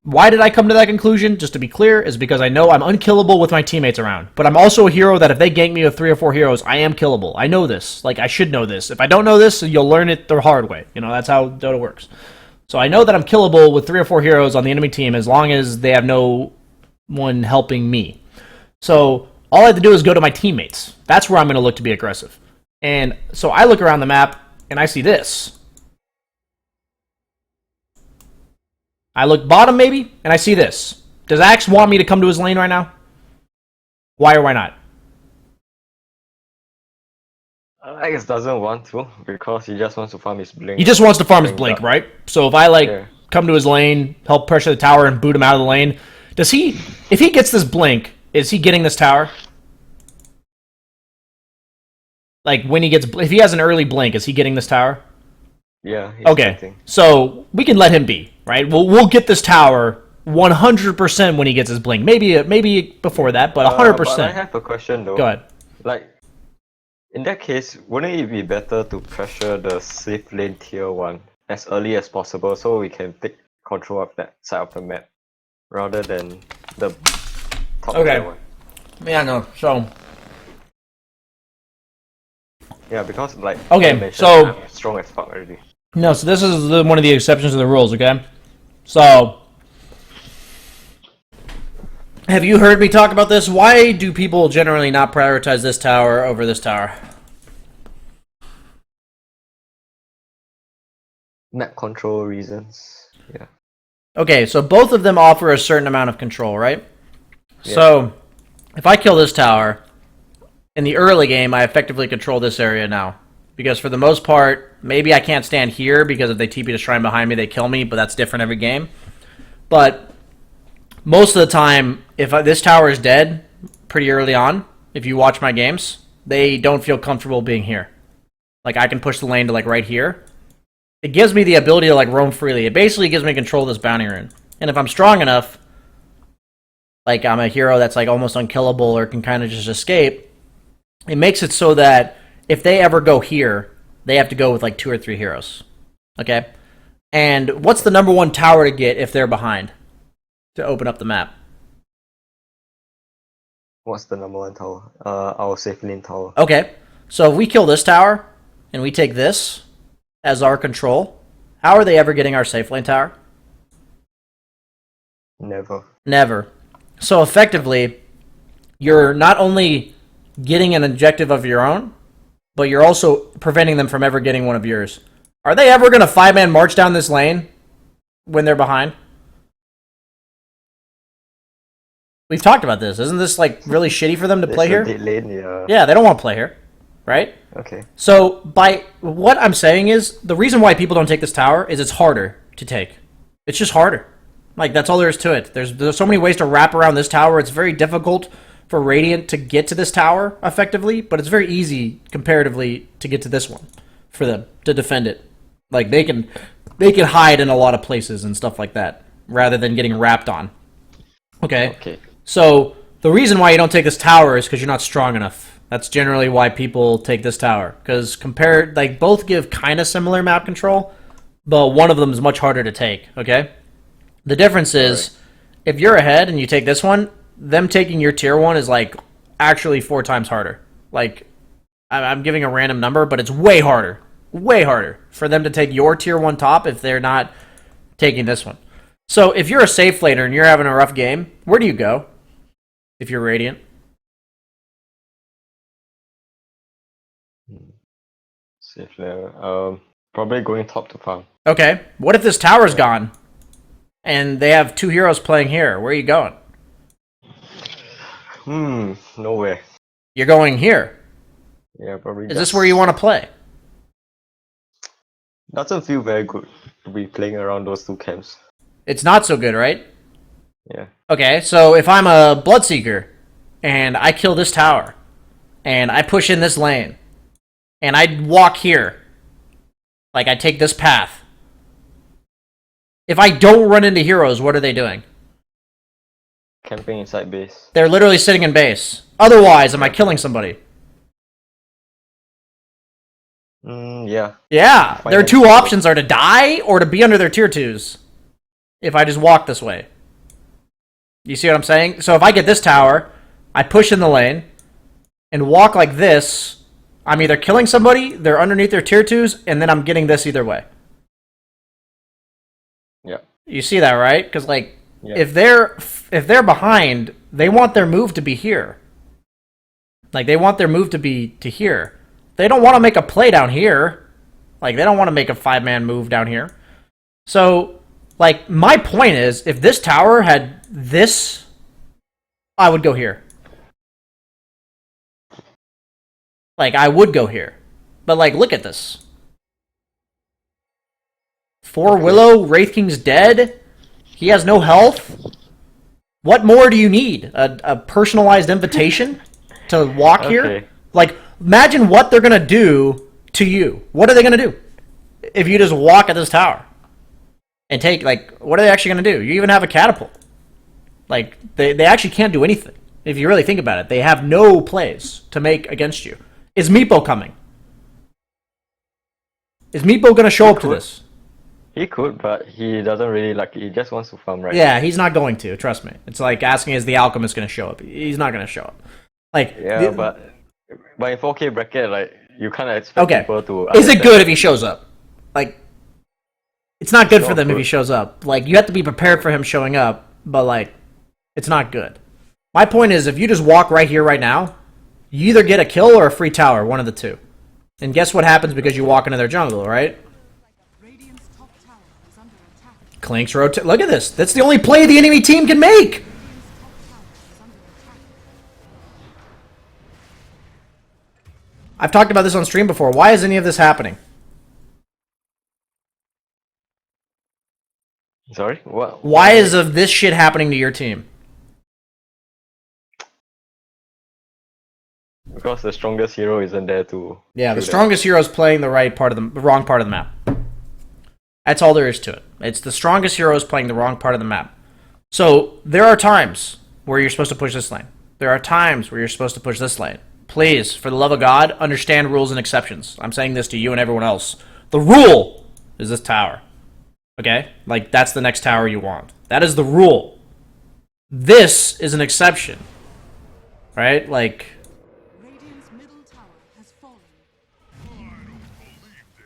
Speaker 1: Why did I come to that conclusion? Just to be clear, is because I know I'm unkillable with my teammates around. But I'm also a hero that if they gank me with 3 or 4 heroes, I am killable. I know this. Like, I should know this. If I don't know this, you'll learn it the hard way. That's how Dota works. So I know that I'm killable with 3 or 4 heroes on the enemy team as long as they have no one helping me. So all I have to do is go to my teammates. That's where I'm going to look to be aggressive. And so I look around the map, and I see this. I look bottom, maybe, and I see this. Does Axe want me to come to his lane right now? Why or why not?
Speaker 2: Axe doesn't want to, because he just wants to farm his blink.
Speaker 1: He just wants to farm his blink, right? So if I, come to his lane, help pressure the tower, and boot him out of the lane, if he gets this blink, is he getting this tower? Like, if he has an early blink, is he getting this tower?
Speaker 2: Yeah. He's
Speaker 1: Okay,
Speaker 2: fighting.
Speaker 1: so we can let him be, right? We'll get this tower 100% when he gets his blink. Maybe before that, but
Speaker 2: But I
Speaker 1: 100%.
Speaker 2: have a question though.
Speaker 1: Go ahead.
Speaker 2: Like, in that case, wouldn't it be better to pressure the safe lane tier 1 as early as possible so we can take control of that side of the map rather than the top
Speaker 1: Okay.
Speaker 2: tier 1?
Speaker 1: Yeah, no. So
Speaker 2: Yeah, because like
Speaker 1: Okay,
Speaker 2: I mentioned,
Speaker 1: so-
Speaker 2: I'm strong as fuck already.
Speaker 1: no, so this is one of the exceptions to the rules. Okay, so have you heard me talk about this? Why do people generally not prioritize this tower over this tower?
Speaker 2: Map control reasons. Yeah.
Speaker 1: Okay, so both of them offer a certain amount of control, right? So if I kill this tower in the early game, I effectively control this area now. Because for the most part, maybe I can't stand here because if they TP to shrine behind me, they kill me, but that's different every game. But most of the time, if this tower is dead pretty early on, if you watch my games, they don't feel comfortable being here. Like, I can push the lane to, like, right here. It gives me the ability to, like, roam freely. It basically gives me control of this bounty rune. And if I'm strong enough, like, I'm a hero that's, like, almost unkillable or can kind of just escape, it makes it so that if they ever go here, they have to go with, like, 2 or 3 heroes. Okay? And what's the number one tower to get if they're behind to open up the map?
Speaker 2: What's the number 1 tower? Our safe lane tower.
Speaker 1: Okay, so if we kill this tower and we take this as our control, how are they ever getting our safe lane tower?
Speaker 2: Never.
Speaker 1: Never. So effectively, you're not only getting an objective of your own, but you're also preventing them from ever getting one of yours. Are they ever going to 5-man march down this lane when they're behind? We've talked about this. Isn't this like really shitty for them to play
Speaker 2: It's
Speaker 1: here?
Speaker 2: a dead lane, yeah.
Speaker 1: Yeah, they don't want to play here, right?
Speaker 2: Okay.
Speaker 1: So by what I'm saying is the reason why people don't take this tower is it's harder to take. It's just harder. Like that's all there is to it. There's so many ways to wrap around this tower. It's very difficult for Radiant to get to this tower effectively, but it's very easy comparatively to get to this one for them to defend it. Like they can hide in a lot of places and stuff like that rather than getting wrapped on. Okay.
Speaker 2: Okay.
Speaker 1: So the reason why you don't take this tower is because you're not strong enough. That's generally why people take this tower. Because compared, like both give kind of similar map control, but one of them is much harder to take. Okay. The difference is, if you're ahead and you take this one, them taking your tier 1 is like actually 4 times harder. Like I'm giving a random number, but it's way harder for them to take your tier 1 top if they're not taking this one. So if you're a safe laner and you're having a rough game, where do you go? If you're Radiant,
Speaker 2: Safe lane. Probably going top to farm.
Speaker 1: okay. What if this tower's gone and they have 2 heroes playing here? Where are you going?
Speaker 2: Nowhere.
Speaker 1: You're going here.
Speaker 2: Yeah, probably.
Speaker 1: Is this where you want to play?
Speaker 2: Doesn't feel very good to be playing around those 2 camps.
Speaker 1: It's not so good, right?
Speaker 2: Yeah.
Speaker 1: Okay, so if I'm a Bloodseeker and I kill this tower and I push in this lane and I walk here, like I take this path, if I don't run into heroes, what are they doing?
Speaker 2: Camping inside base.
Speaker 1: They're literally sitting in base. Otherwise, am I killing somebody?
Speaker 2: Yeah.
Speaker 1: Yeah, their
Speaker 2: Fine.
Speaker 1: 2 options are to die or to be under their tier 2s. If I just walk this way. You see what I'm saying? So if I get this tower, I push in the lane, and walk like this, I'm either killing somebody, they're underneath their tier 2s, and then I'm getting this either way.
Speaker 2: Yeah.
Speaker 1: You see that, right? Because like,
Speaker 2: Yeah.
Speaker 1: if they're behind, they want their move to be here. Like they want their move to be to here. They don't want to make a play down here. Like they don't want to make a 5-man move down here. So, like my point is, if this tower had this, I would go here. Like I would go here. But like, look at this. 4 Willow, Wraith King's dead. He has no health. What more do you need? A personalized invitation to walk here?
Speaker 2: Okay.
Speaker 1: Like, imagine what they're going to do to you. What are they going to do? if you just walk at this tower and take, like, what are they actually going to do? You even have a catapult. Like, they actually can't do anything. If you really think about it, they have no plays to make against you. Is Meepo coming? Is Meepo going to show up to this?
Speaker 2: He could, but he doesn't really like it. He just wants to farm, right?
Speaker 1: Yeah, he's not going to. Trust me. It's like asking, is the Alchemist going to show up? He's not going to show up. Like,
Speaker 2: Yeah, but in 4K bracket, like, you kind of expect people to.
Speaker 1: Is it good if he shows up? Like, it's not good
Speaker 2: It's
Speaker 1: for
Speaker 2: not
Speaker 1: them if
Speaker 2: good.
Speaker 1: he shows up. Like, you have to be prepared for him showing up, but like, it's not good. My point is, if you just walk right here, right now, you either get a kill or a free tower, one of the two. And guess what happens because you walk into their jungle, right?
Speaker 3: Radiant's top tower is under attack.
Speaker 1: Clinks rotate. Look at this. That's the only play the enemy team can make. I've talked about this on stream before. Why is any of this happening?
Speaker 2: Sorry? What?
Speaker 1: Why is of this shit happening to your team?
Speaker 2: Because the strongest hero isn't there to.
Speaker 1: Yeah, the
Speaker 2: shoot
Speaker 1: strongest hero's playing the right part of the wrong part of the map. That's all there is to it. It's the strongest heroes playing the wrong part of the map. So there are times where you're supposed to push this lane. There are times where you're supposed to push this lane. Please, for the love of God, understand rules and exceptions. I'm saying this to you and everyone else. The rule is this tower. Okay? Like, that's the next tower you want. That is the rule. This is an exception. Right? Like,
Speaker 3: Radiant's middle tower has fallen.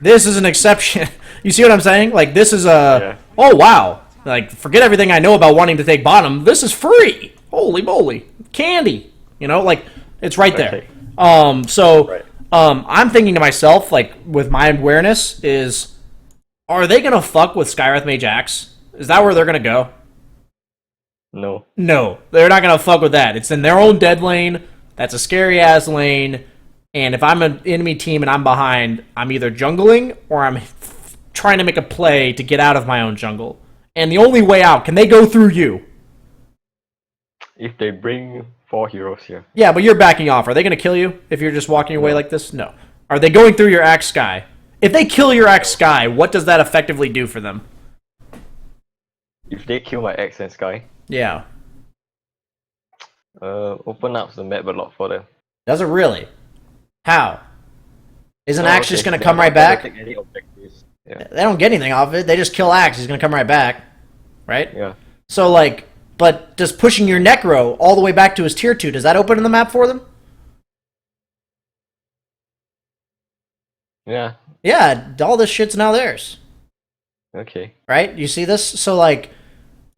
Speaker 1: this is an exception. You see what I'm saying? Like, this is a...
Speaker 2: Yeah.
Speaker 1: Oh, wow. Like, forget everything I know about wanting to take bottom. This is free. Holy moly. Candy. You know, like, it's right there.
Speaker 2: Right.
Speaker 1: I'm thinking to myself, like, with my awareness, is... Are they going to fuck with Skywrath Mage Axe? Is that where they're going to go?
Speaker 2: No.
Speaker 1: No, they're not going to fuck with that. It's in their own dead lane. That's a scary-ass lane. And if I'm an enemy team and I'm behind, I'm either jungling or I'm trying to make a play to get out of my own jungle. And the only way out, can they go through you?
Speaker 2: If they bring 4 heroes here.
Speaker 1: Yeah, but you're backing off. Are they going to kill you if you're just walking away like this? No. Are they going through your Axe Sky? If they kill your Axe Sky, what does that effectively do for them?
Speaker 2: If they kill my X and Sky,
Speaker 1: Yeah.
Speaker 2: open up the map a lot for them.
Speaker 1: Does it really? How? Isn't
Speaker 2: Oh,
Speaker 1: Axe
Speaker 2: okay.
Speaker 1: just going to
Speaker 2: They're
Speaker 1: come
Speaker 2: not
Speaker 1: right
Speaker 2: gonna
Speaker 1: back?
Speaker 2: take any objectives. Yeah.
Speaker 1: They don't get anything off it. They just kill Axe. He's going to come right back. Right?
Speaker 2: Yeah.
Speaker 1: So, like, but just pushing your Necro all the way back to his tier 2, does that open the map for them?
Speaker 2: Yeah.
Speaker 1: Yeah, all this shit's now theirs.
Speaker 2: Okay.
Speaker 1: Right? You see this? So, like,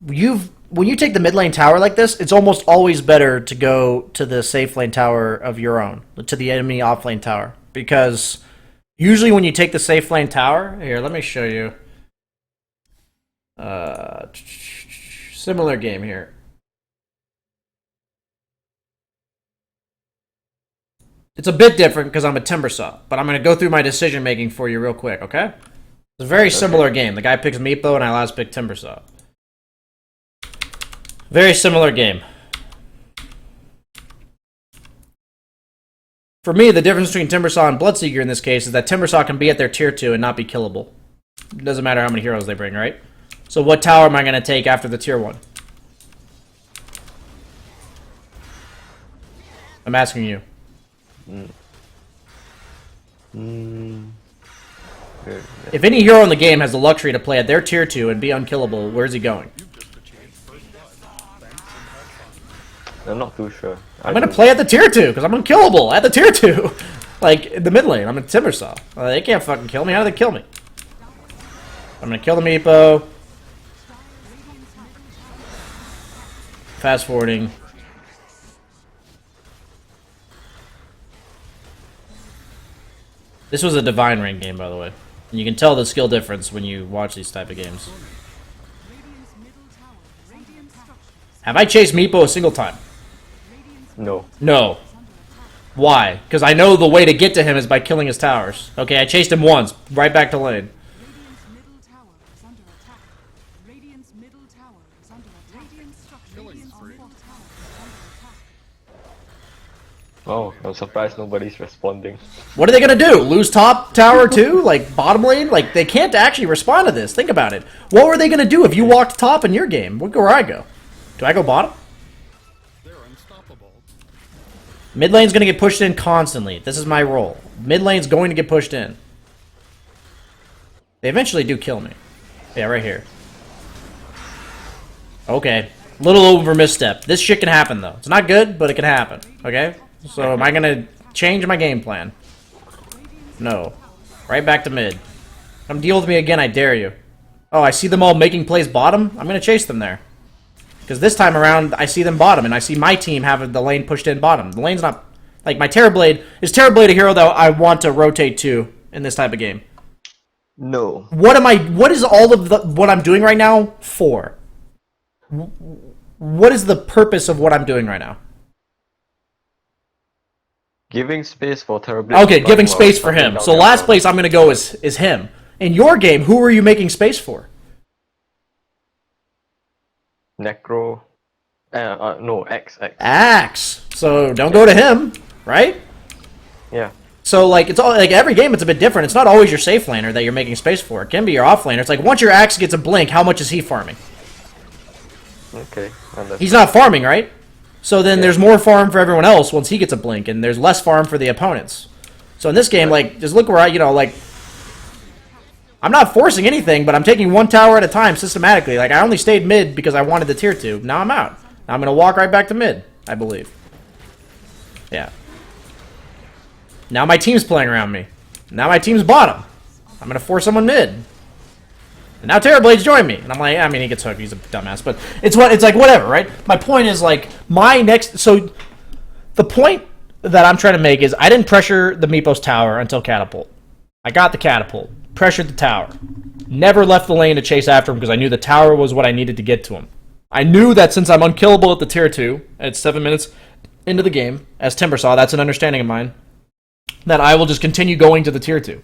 Speaker 1: when you take the mid lane tower like this, it's almost always better to go to the safe lane tower of your own, to the enemy off lane tower. Because usually when you take the safe lane tower, here, let me show you. Similar game here. It's a bit different because I'm a Timbersaw, but I'm going to go through my decision making for you real quick, okay? It's a very similar game. The guy picks Meepo and I last pick Timbersaw. Very similar game. For me, the difference between Timbersaw and Bloodseeker in this case is that Timbersaw can be at their tier 2 and not be killable. It doesn't matter how many heroes they bring, right? So what tower am I going to take after the tier 1? I'm asking you. If any hero in the game has the luxury to play at their tier 2 and be unkillable, where's he going?
Speaker 2: I'm not too sure.
Speaker 1: I'm going to play at the tier 2 because I'm unkillable at the tier 2. Like, in the mid lane, I'm a Timbersaw. They can't fucking kill me. How do they kill me? I'm going to kill the Meepo. Fast forwarding. This was a Divine Ring game, by the way. And you can tell the skill difference when you watch these type of games.
Speaker 3: Radiant's middle tower. Radiant structures.
Speaker 1: Have I chased Meepo a single time?
Speaker 2: No.
Speaker 1: No. Why? Because I know the way to get to him is by killing his towers. Okay, I chased him once, right back to lane.
Speaker 3: Radiant's middle tower is under attack. Radiant's middle tower is under attack. Radiant structures. Radiant's middle tower is under attack.
Speaker 2: Oh, I'm surprised nobody's responding.
Speaker 1: What are they gonna do? Lose top tower too? Like bottom lane? Like they can't actually respond to this. Think about it. What were they gonna do if you walked top in your game? Where I go? Do I go bottom?
Speaker 4: They're unstoppable.
Speaker 1: Mid lane's gonna get pushed in constantly. This is my role. Mid lane's going to get pushed in. They eventually do kill me. Yeah, right here. Okay. Little over misstep. This shit can happen though. It's not good, but it can happen. Okay? So am I gonna change my game plan? No. Right back to mid. Come deal with me again, I dare you. Oh, I see them all making plays bottom. I'm gonna chase them there. Because this time around, I see them bottom, and I see my team having the lane pushed in bottom. The lane's not... Like, my Terrorblade... Is Terrorblade a hero that I want to rotate to in this type of game?
Speaker 2: No.
Speaker 1: What is all of what I'm doing right now for? What is the purpose of what I'm doing right now?
Speaker 2: Giving space for Terrorblade.
Speaker 1: Okay, giving space for him. So last place I'm going to go is him. In your game, who are you making space for?
Speaker 2: Necro. No, X.
Speaker 1: Axe. So don't go to him, right?
Speaker 2: Yeah.
Speaker 1: So like it's all like every game it's a bit different. It's not always your safe laner that you're making space for. It can be your off laner. It's like once your Axe gets a blink, how much is he farming?
Speaker 2: Okay.
Speaker 1: He's not farming, right? So then there's more farm for everyone else once he gets a blink, and there's less farm for the opponents. So in this game, like, just look where I'm not forcing anything, but I'm taking one tower at a time systematically. Like, I only stayed mid because I wanted the tier 2. Now I'm out. Now I'm going to walk right back to mid, I believe. Yeah. Now my team's playing around me. Now my team's bottom. I'm going to force someone mid. And now Terrorblade's joined me. And I'm like, I mean, he gets hooked. He's a dumbass. But it's like, whatever, right? My point is, like, so the point that I'm trying to make is I didn't pressure the Meepo's tower until Catapult. I got the Catapult. Pressured the tower. Never left the lane to chase after him because I knew the tower was what I needed to get to him. I knew that since I'm unkillable at the tier 2, at 7 minutes into the game, as Timber saw, that's an understanding of mine, that I will just continue going to the tier 2.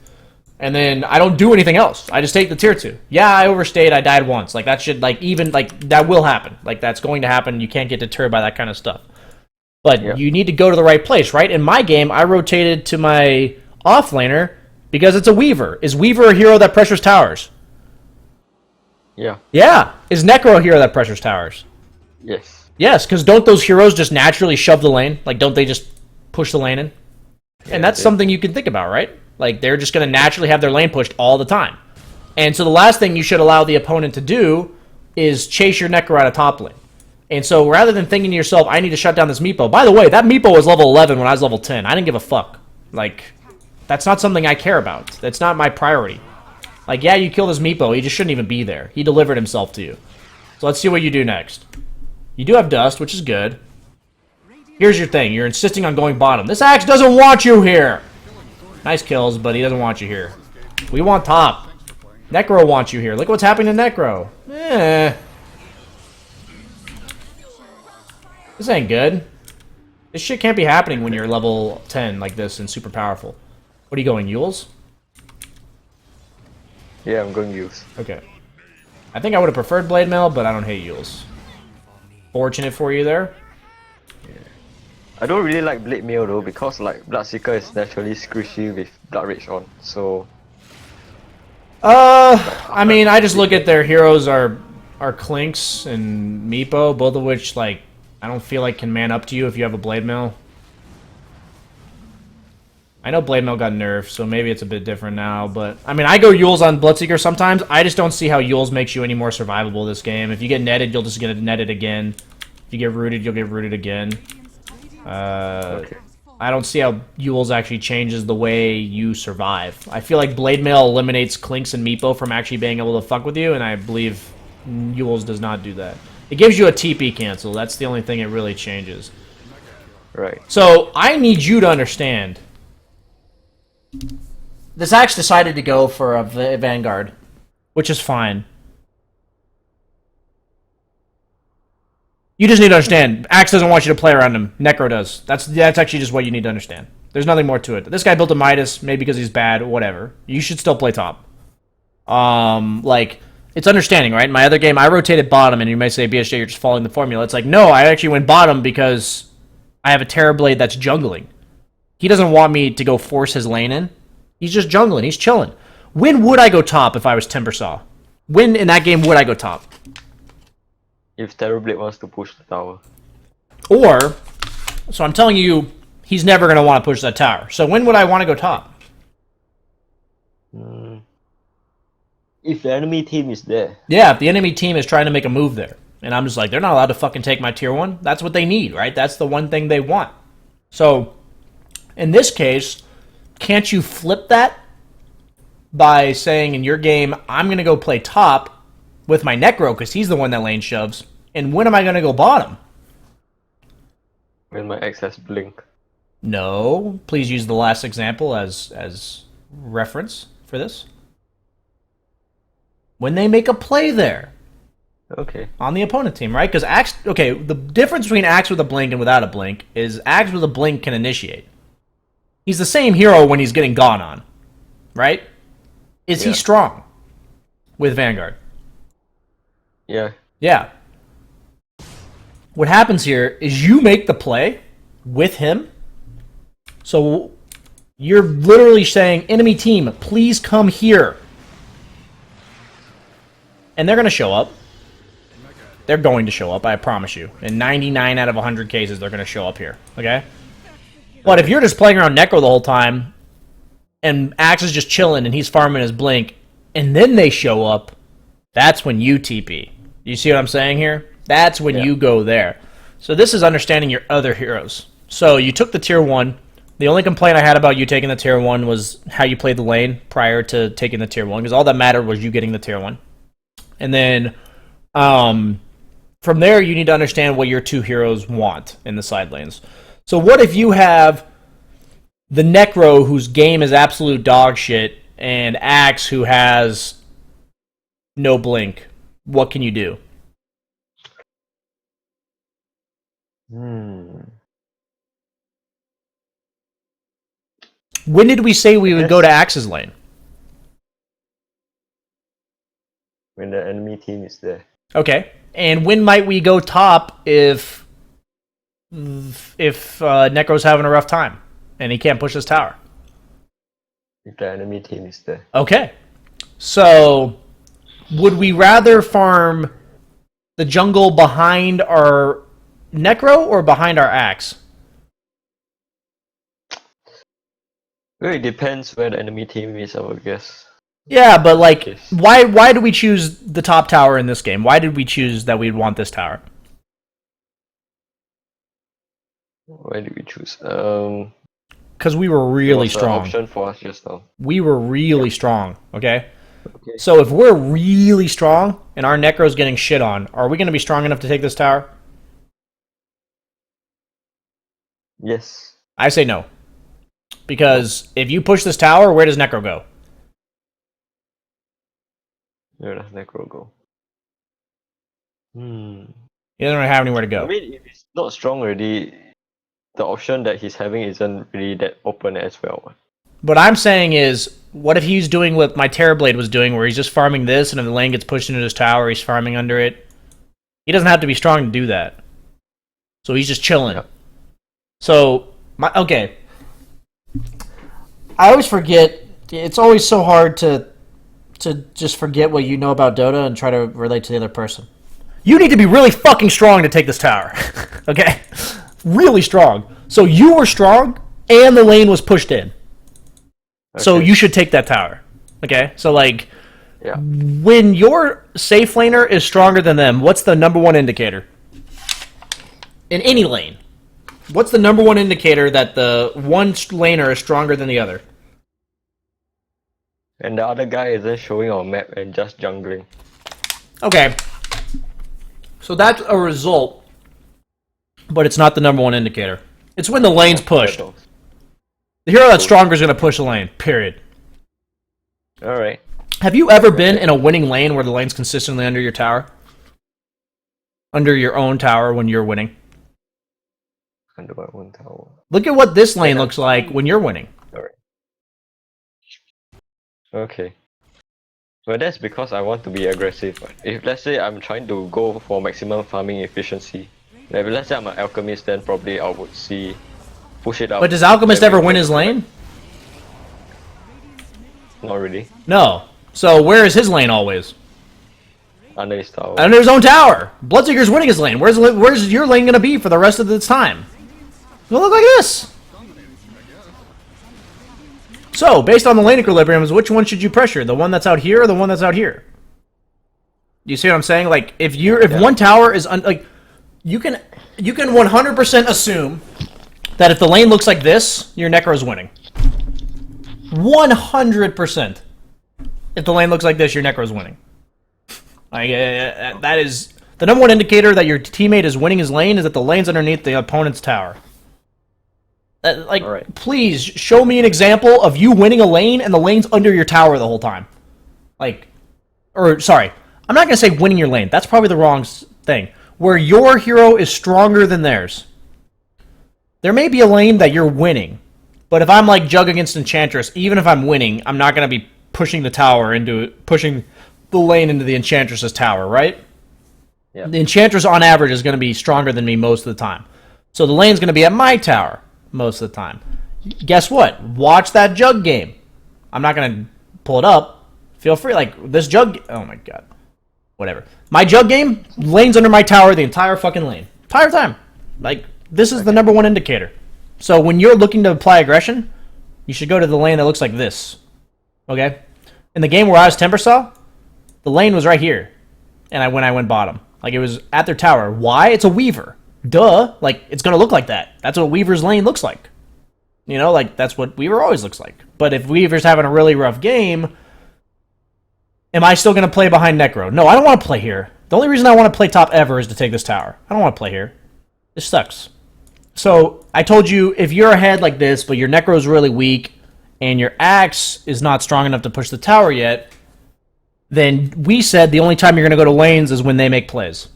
Speaker 1: And then I don't do anything else. I just take the tier 2. Yeah, I overstayed. I died once. Like, that should, like, even, like, that will happen. Like, that's going to happen. You can't get deterred by that kind of stuff. But you need to go to the right place, right? In my game, I rotated to my offlaner because it's a Weaver. Is Weaver a hero that pressures towers?
Speaker 2: Yeah.
Speaker 1: Yeah. Is Necro a hero that pressures towers?
Speaker 2: Yes.
Speaker 1: Yes, because don't those heroes just naturally shove the lane? Like, don't they just push the lane in? And that's something you can think about, right? Like, they're just going to naturally have their lane pushed all the time. And so the last thing you should allow the opponent to do is chase your Necro out of top lane. And so rather than thinking to yourself, I need to shut down this Meepo. By the way, that Meepo was level 11 when I was level 10. I didn't give a fuck. Like, that's not something I care about. That's not my priority. Like, yeah, you kill this Meepo. He just shouldn't even be there. He delivered himself to you. So let's see what you do next. You do have Dust, which is good. Here's your thing. You're insisting on going bottom. This Axe doesn't want you here. Nice kills, but he doesn't want you here. We want top. Necro wants you here. Look what's happening to Necro. This ain't good. This shit can't be happening when you're level 10 like this and super powerful. What are you going, Yules?
Speaker 2: Yeah, I'm going use.
Speaker 1: Okay. I think I would have preferred Blade Mail, but I don't hate Yules. Fortunate for you there.
Speaker 2: I don't really like Blade Mail though because like Bloodseeker is naturally squishy with Blood Rage on, so...
Speaker 1: I mean, I just look at their heroes are Clinks and Meepo, both of which, like, I don't feel like can man up to you if you have a Blade Mail. I know Blade Mail got nerfed, so maybe it's a bit different now, but... I mean, I go Yules on Bloodseeker sometimes. I just don't see how Yules makes you any more survivable this game. If you get netted, you'll just get netted again. If you get rooted, you'll get rooted again. I don't see how Yules actually changes the way you survive. I feel like Blade Mail eliminates Clinks and Meepo from actually being able to fuck with you, and I believe Yules does not do that. It gives you a TP cancel. That's the only thing it really changes.
Speaker 2: Right.
Speaker 1: So, I need you to understand. This Axe decided to go for a Vanguard, which is fine. You just need to understand, Axe doesn't want you to play around him. Necro does. That's actually just what you need to understand. There's nothing more to it. This guy built a Midas, maybe because he's bad, whatever. You should still play top. Like, it's understanding, right? In my other game, I rotated bottom, and you may say, BSJ, you're just following the formula. It's like, no, I actually went bottom because I have a Terrorblade that's jungling. He doesn't want me to go force his lane in. He's just jungling. He's chilling. When would I go top if I was Timbersaw? When in that game would I go top?
Speaker 2: If Terrorblade wants to push the tower.
Speaker 1: Or, so I'm telling you, he's never going to want to push that tower. So when would I want to go top?
Speaker 2: If the enemy team is there.
Speaker 1: Yeah, if the enemy team is trying to make a move there. And I'm just like, they're not allowed to fucking take my tier 1. That's what they need, right? That's the one thing they want. So, in this case, can't you flip that by saying in your game, I'm going to go play top with my Necro because he's the one that lane shoves. And when am I going to go bottom?
Speaker 2: When my X has blink.
Speaker 1: No. Please use the last example as reference for this. When they make a play there.
Speaker 2: Okay.
Speaker 1: On the opponent team, right? Because Axe... Okay, the difference between Axe with a blink and without a blink is Axe with a blink can initiate. He's the same hero when he's getting gone on. Right? Is he strong with Vanguard?
Speaker 2: Yeah.
Speaker 1: Yeah. What happens here is you make the play with him. So you're literally saying, enemy team, please come here. And they're going to show up. They're going to show up, I promise you. In 99 out of 100 cases, they're going to show up here. Okay? But if you're just playing around Necro the whole time, and Axe is just chilling and he's farming his blink, and then they show up, that's when you TP. You see what I'm saying here? That's when you go there. So this is understanding your other heroes. So you took the tier 1. The only complaint I had about you taking the tier 1 was how you played the lane prior to taking the tier 1, because all that mattered was you getting the tier 1. And then from there, you need to understand what your two heroes want in the side lanes. So what if you have the Necro, whose game is absolute dog shit, and Axe, who has no blink? What can you do? When did we say we would go to Axe's lane?
Speaker 2: When the enemy team is there.
Speaker 1: Okay. And when might we go top if Necro's having a rough time and he can't push his tower?
Speaker 2: If the enemy team is there.
Speaker 1: Okay. So, would we rather farm the jungle behind our Necro or behind our Axe?
Speaker 2: Well, it depends where the enemy team is, I would guess.
Speaker 1: Yeah, but like,
Speaker 2: Yes.
Speaker 1: why do we choose the top tower in this game? Why did we choose that we'd want this tower?
Speaker 2: Why did we choose?
Speaker 1: Because we were really
Speaker 2: it was an
Speaker 1: strong.
Speaker 2: option for us just now.
Speaker 1: We were really strong, okay?
Speaker 2: Okay.
Speaker 1: So if we're really strong and our Necro's getting shit on, are we going to be strong enough to take this tower?
Speaker 2: Yes.
Speaker 1: I say no. Because if you push this tower, where does Necro go?
Speaker 2: Where does Necro go?
Speaker 1: He doesn't really have anywhere to go.
Speaker 2: I mean, if he's not strong already, the option that he's having isn't really that open as well.
Speaker 1: What I'm saying is, what if he's doing what my Terrorblade was doing, where he's just farming this, and if the lane gets pushed into his tower, he's farming under it? He doesn't have to be strong to do that. So he's just chilling.
Speaker 2: Yeah.
Speaker 1: So, okay. I always forget, it's always so hard to just forget what you know about Dota and try to relate to the other person. You need to be really fucking strong to take this tower. Okay? Really strong. So you were strong, and the lane was pushed in. Okay. So you should take that tower. Okay? So, like, when your safe laner is stronger than them, what's the number one indicator? In any lane. What's the number one indicator that the one laner is stronger than the other?
Speaker 2: And the other guy isn't showing on map and just jungling.
Speaker 1: Okay. So that's a result, but it's not the number one indicator. It's when the lane's pushed. The hero that's stronger is going to push the lane, period.
Speaker 2: Alright.
Speaker 1: Have you ever been in a winning lane where the lane's consistently under your tower? Under your own tower when you're winning?
Speaker 2: Under my own tower.
Speaker 1: Look at what this lane looks like when you're winning.
Speaker 2: Alright. Okay. Well, that's because I want to be aggressive. If let's say I'm trying to go for maximum farming efficiency, like if let's say I'm an alchemist, then probably I would see push it up.
Speaker 1: But does Alchemist
Speaker 2: then we
Speaker 1: ever win
Speaker 2: get
Speaker 1: his
Speaker 2: the
Speaker 1: lane?
Speaker 2: Not really.
Speaker 1: No. So where is his lane always?
Speaker 2: Under his tower.
Speaker 1: Under his own tower. Bloodseeker's winning his lane. Where's your lane gonna be for the rest of the time? It'll look like this. So, based on the lane equilibriums, which one should you pressure? The one that's out here or the one that's out here? You see what I'm saying? Like, if one tower is you can 100% assume that if the lane looks like this, your Necro's winning. 100%. If the lane looks like this, your Necro's winning. Like, that is the number one indicator that your teammate is winning his lane is that the lane's underneath the opponent's tower.
Speaker 2: Alright.
Speaker 1: Please show me an example of you winning a lane and the lane's under your tower the whole time. Sorry, I'm not gonna say winning your lane. That's probably the wrong thing. Where your hero is stronger than theirs. There may be a lane that you're winning, but if I'm like Jug against Enchantress, even if I'm winning, I'm not gonna be pushing the lane into the Enchantress's tower, right?
Speaker 2: Yeah.
Speaker 1: The Enchantress on average is gonna be stronger than me most of the time. So the lane's gonna be at my tower most of the time. Guess what? Watch that Jug game. I'm not gonna pull it up. Feel free. Like this Jug. Oh my god. Whatever. My Jug game. Lane's under my tower the entire fucking lane. Entire time. Like this is the number one indicator. So when you're looking to apply aggression, you should go to the lane that looks like this. Okay. In the game where I was Timbersaw, the lane was right here, and when I went bottom, like it was at their tower. Why? It's a Weaver. Duh, like, it's gonna look like that. That's what Weaver's lane looks like. You know, like, that's what Weaver always looks like. But if Weaver's having a really rough game, am I still gonna play behind Necro? No, I don't want to play here. The only reason I want to play top ever is to take this tower. I don't want to play here. This sucks. So, I told you, if you're ahead like this, but your Necro's really weak, and your Axe is not strong enough to push the tower yet, then we said the only time you're gonna go to lanes is when they make plays.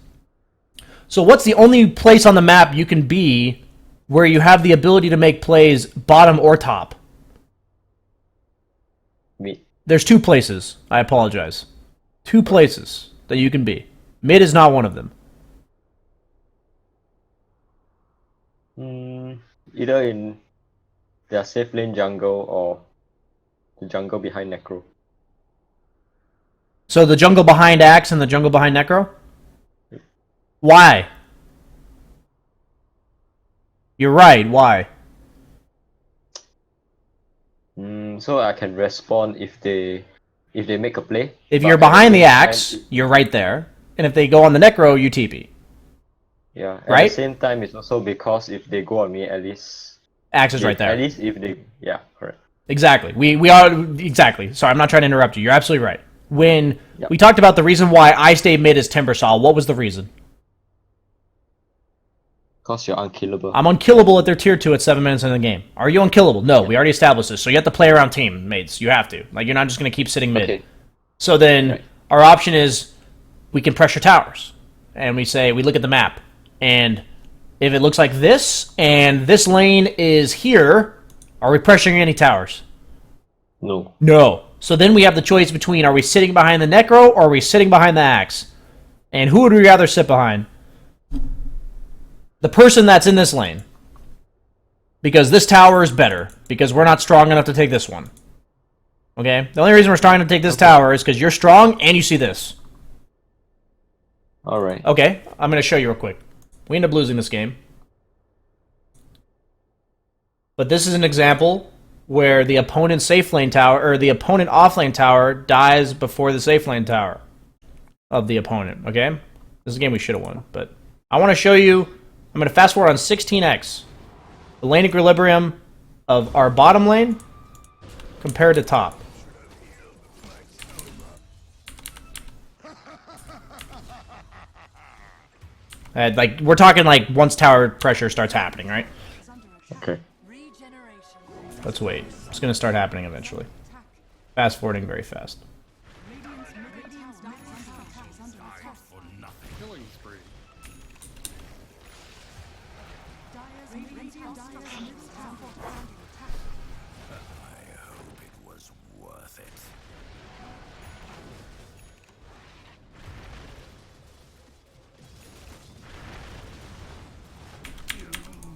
Speaker 1: So what's the only place on the map you can be where you have the ability to make plays bottom or top?
Speaker 2: Mid.
Speaker 1: There's two places. I apologize. Two places that you can be. Mid is not one of them.
Speaker 2: Either in their safe lane jungle or the jungle behind Necro.
Speaker 1: So the jungle behind Axe and the jungle behind Necro? Why? You're right, why?
Speaker 2: So I can respond if they make a play.
Speaker 1: If
Speaker 2: But
Speaker 1: you're
Speaker 2: at the
Speaker 1: behind the
Speaker 2: same
Speaker 1: Axe,
Speaker 2: time,
Speaker 1: you're right there. And if they go on the Necro, you TP.
Speaker 2: yeah. At
Speaker 1: Right?
Speaker 2: the same time, it's also because if they go on me, at least
Speaker 1: Axe is right there.
Speaker 2: At least if they, yeah, correct.
Speaker 1: Exactly. We are exactly. Sorry, I'm not trying to interrupt you. You're absolutely right. When
Speaker 2: Yep.
Speaker 1: we talked about the reason why I stayed mid as Timbersaw, what was the reason?
Speaker 2: Because you're unkillable.
Speaker 1: I'm unkillable at their tier 2 at 7 minutes in the game. Are you unkillable? No, we already established this. So you have to play around teammates. You have to. Like, you're not just going to keep sitting mid.
Speaker 2: Okay.
Speaker 1: So then
Speaker 2: Right.
Speaker 1: our option is we can pressure towers. And we look at the map. And if it looks like this, and this lane is here, are we pressuring any towers?
Speaker 2: No.
Speaker 1: No. So then we have the choice between are we sitting behind the Necro or are we sitting behind the Axe? And who would we rather sit behind? The person that's in this lane. Because this tower is better. Because we're not strong enough to take this one. Okay? The only reason we're strong enough to take this tower is because you're strong and you see this.
Speaker 2: Alright.
Speaker 1: Okay, I'm going to show you real quick. We end up losing this game. But this is an example where the opponent's safe lane tower, or the opponent off lane tower, dies before the safe lane tower of the opponent, okay? This is a game we should have won, but I want to show you, I'm going to fast forward on 16x, the lane equilibrium of our bottom lane compared to top. Like, we're talking like once tower pressure starts happening, right?
Speaker 2: Okay.
Speaker 3: Regeneration.
Speaker 1: Let's wait. It's going to start happening eventually. Fast forwarding very fast.
Speaker 3: Radiant's middle tower is under attack.
Speaker 4: Killing spree.
Speaker 3: Dyer's middle tower is under attack.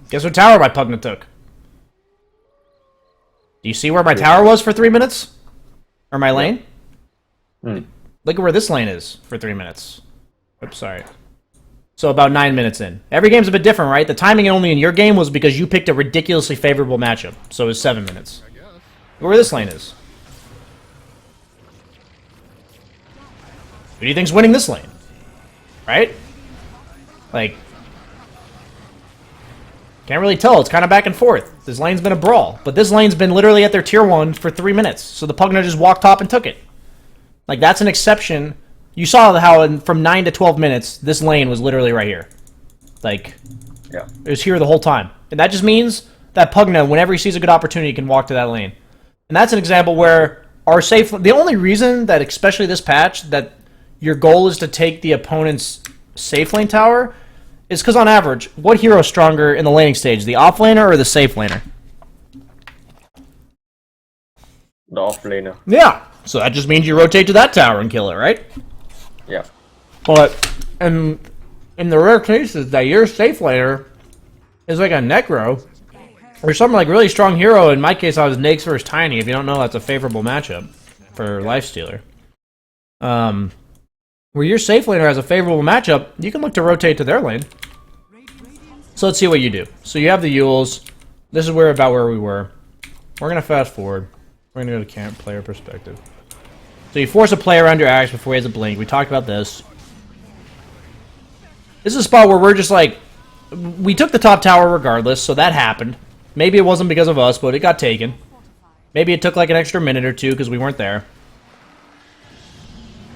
Speaker 1: Guess what tower my Pugna took? Do you see where my tower was for 3 minutes? Or my lane?
Speaker 2: Mm.
Speaker 1: Look at where this lane is for 3 minutes. Oops, sorry. So about 9 minutes in. Every game's a bit different, right? The timing only in your game was because you picked a ridiculously favorable matchup. So it was 7 minutes.
Speaker 4: I guess.
Speaker 1: Look where this lane is. Who do you think's winning this lane? Right? Like, can't really tell. It's kind of back and forth. This lane's been a brawl. But this lane's been literally at their tier 1 for 3 minutes. So the Pugna just walked top and took it. Like, that's an exception. You saw how from 9 to 12 minutes, this lane was literally right here. Like,
Speaker 2: Yeah.
Speaker 1: it was here the whole time. And that just means that Pugna, whenever he sees a good opportunity, can walk to that lane. And that's an example where our safe... The only reason that, especially this patch, that your goal is to take the opponent's safe lane tower is because, on average, what hero is stronger in the laning stage? The off laner or the safe laner?
Speaker 2: The offlaner.
Speaker 1: Yeah. So that just means you rotate to that tower and kill it, right?
Speaker 2: Yeah.
Speaker 1: But in the rare cases that your safe laner is like a Necro or some like really strong hero, in my case I was Nakes versus Tiny. If you don't know, that's a favorable matchup for Lifestealer. Where your safe laner has a favorable matchup, you can look to rotate to their lane. So let's see what you do. So you have the Yules. This is about where we were. We're going to fast forward. We're going to go to camp player perspective. So you force a player around your axe before he has a blink. We talked about this. This is a spot where we're just like... We took the top tower regardless, so that happened. Maybe it wasn't because of us, but it got taken. Maybe it took like an extra minute or two because we weren't there.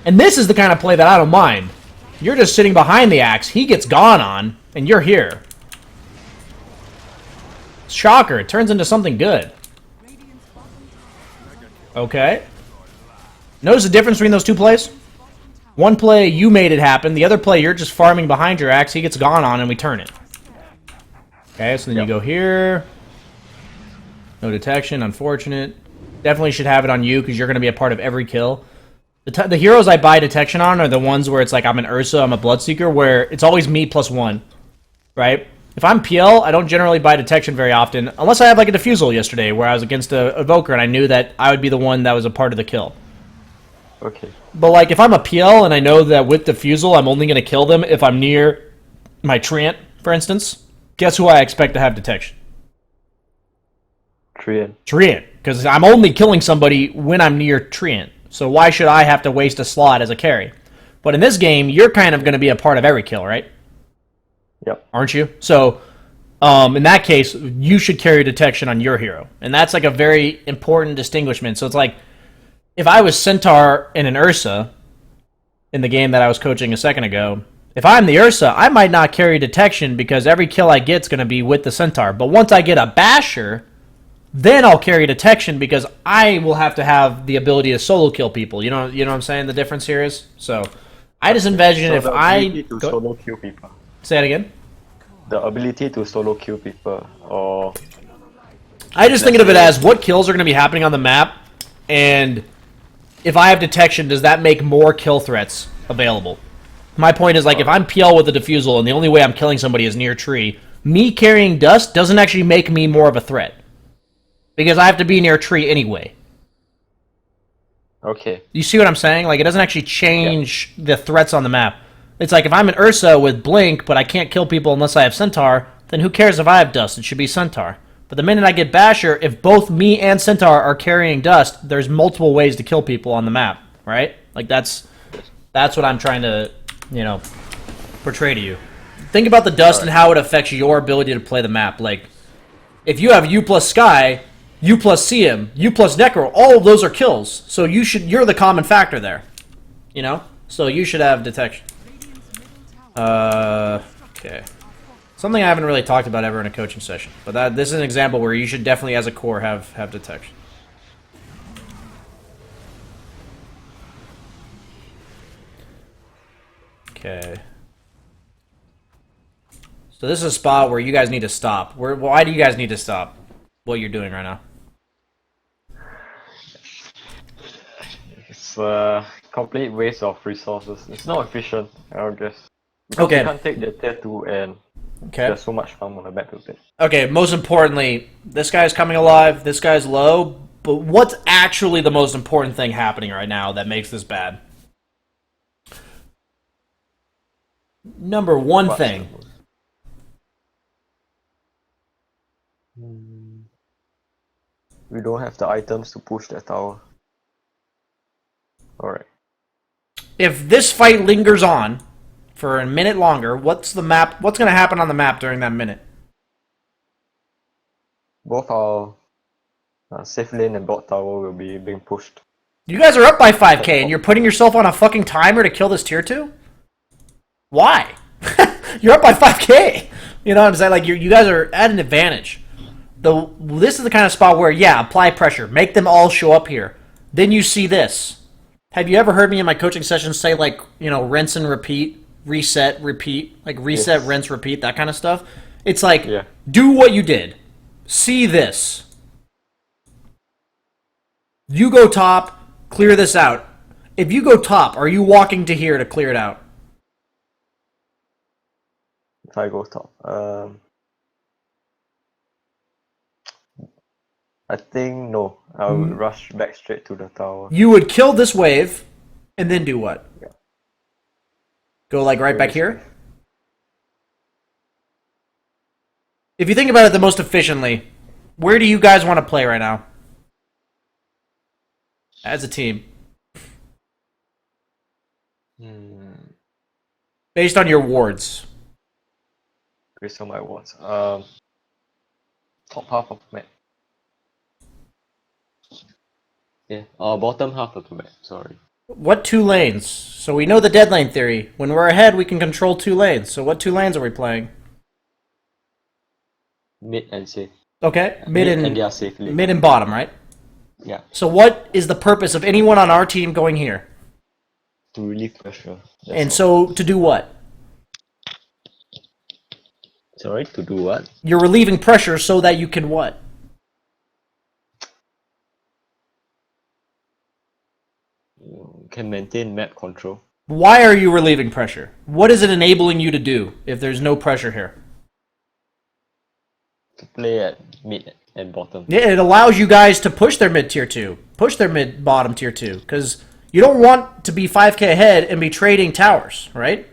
Speaker 1: And this is the kind of play that I don't mind. You're just sitting behind the axe, he gets gone on, and you're here. Shocker, it turns into something good. Okay. Notice the difference between those two plays? One play, you made it happen. The other play, you're just farming behind your axe, he gets gone on, and we turn it. Okay, so then you go here. No detection, unfortunate. Definitely should have it on you, because you're going to be a part of every kill. The heroes I buy detection on are the ones where it's like I'm an Ursa, I'm a Bloodseeker, where it's always me plus one, right? If I'm PL, I don't generally buy detection very often, unless I have like a Diffusal yesterday where I was against a Evoker and I knew that I would be the one that was a part of the kill.
Speaker 2: Okay.
Speaker 1: But like if I'm a PL and I know that with Diffusal I'm only going to kill them if I'm near my Treant, for instance, guess who I expect to have detection? Treant, because I'm only killing somebody when I'm near Treant. So why should I have to waste a slot as a carry? But in this game, you're kind of going to be a part of every kill, right?
Speaker 2: Yep.
Speaker 1: Aren't you? So, in that case, you should carry detection on your hero. And that's like a very important distinguishment. So it's like, if I was Centaur and an Ursa in the game that I was coaching a second ago, if I'm the Ursa, I might not carry detection because every kill I get is going to be with the Centaur. But once I get a Basher, then I'll carry detection because I will have to have the ability to solo kill people. You know what I'm saying? The difference here is. So I just envision if I
Speaker 2: solo kill people.
Speaker 1: Say it again.
Speaker 2: The ability to solo kill people, or
Speaker 1: I just think of it as what kills are going to be happening on the map, and if I have detection, does that make more kill threats available? My point is like if I'm PL with a Diffusal and the only way I'm killing somebody is near tree, me carrying dust doesn't actually make me more of a threat. Because I have to be near a tree anyway.
Speaker 2: okay.
Speaker 1: You see what I'm saying? Like, it doesn't actually change the threats on the map. It's like, if I'm an Ursa with Blink, but I can't kill people unless I have Centaur, then who cares if I have Dust? It should be Centaur. But the minute I get Basher, if both me and Centaur are carrying Dust, there's multiple ways to kill people on the map, right? Like, that's what I'm trying to, portray to you. Think about the Dust and how it affects your ability to play the map. Like, if you have U plus Sky... U plus CM, U plus Necro, all of those are kills. So you're the common factor there. So you should have detection. Okay. Something I haven't really talked about ever in a coaching session. But this is an example where you should definitely, as a core, have detection. Okay. So this is a spot where you guys need to stop. Why do you guys need to stop what you're doing right now?
Speaker 2: It's a complete waste of resources. It's not efficient, I guess. Because
Speaker 1: Okay.
Speaker 2: you can't take the tier 2 and
Speaker 1: Okay.
Speaker 2: There's so much farm on the back of it.
Speaker 1: Okay, most importantly, this guy's coming alive, this guy's low, but what's actually the most important thing happening right now that makes this bad? Number one
Speaker 2: What's
Speaker 1: thing.
Speaker 2: the most- We don't have the items to push that tower. Alright.
Speaker 1: If this fight lingers on for a minute longer, what's going to happen on the map during that minute?
Speaker 2: Both our safe lane and bot tower will be being pushed.
Speaker 1: You guys are up by 5k and you're putting yourself on a fucking timer to kill this tier 2? Why? You're up by 5k. You know what I'm saying? Like you guys are at an advantage. This is the kind of spot where, yeah, apply pressure. Make them all show up here. Then you see this. Have you ever heard me in my coaching sessions say, like, you know, rinse and repeat, reset, repeat, like reset,
Speaker 2: Yes.
Speaker 1: rinse, repeat, that kind of stuff? It's like,
Speaker 2: Yeah.
Speaker 1: do what you did. See this. You go top, clear this out. If you go top, are you walking to here to clear it out?
Speaker 2: If I go top. I think no. I would rush back straight to the tower.
Speaker 1: You would kill this wave, and then do what?
Speaker 2: Yeah.
Speaker 1: Go like right
Speaker 2: Kill
Speaker 1: back
Speaker 2: this
Speaker 1: here?
Speaker 2: wave.
Speaker 1: If you think about it the most efficiently, where do you guys want to play right now? As a team. Based on your wards.
Speaker 2: Based on my wards. Top half of map. Yeah, bottom half of the map, sorry.
Speaker 1: What 2 lanes? So we know the dead lane theory. When we're ahead, we can control 2 lanes. So what 2 lanes are we playing?
Speaker 2: Mid and safe.
Speaker 1: Okay,
Speaker 2: and they are safely.
Speaker 1: mid and bottom, right?
Speaker 2: Yeah,
Speaker 1: So what is the purpose of anyone on our team going here?
Speaker 2: to relieve pressure. That's
Speaker 1: And
Speaker 2: all.
Speaker 1: so to do what?
Speaker 2: Sorry, to do what?
Speaker 1: You're relieving pressure so that you can what?
Speaker 2: You can maintain map control.
Speaker 1: Why are you relieving pressure? What is it enabling you to do if there's no pressure here?
Speaker 2: To play at mid and bottom.
Speaker 1: Yeah, it allows you guys to push their mid tier 2, push their mid bottom tier 2, because you don't want to be 5k ahead and be trading towers, right?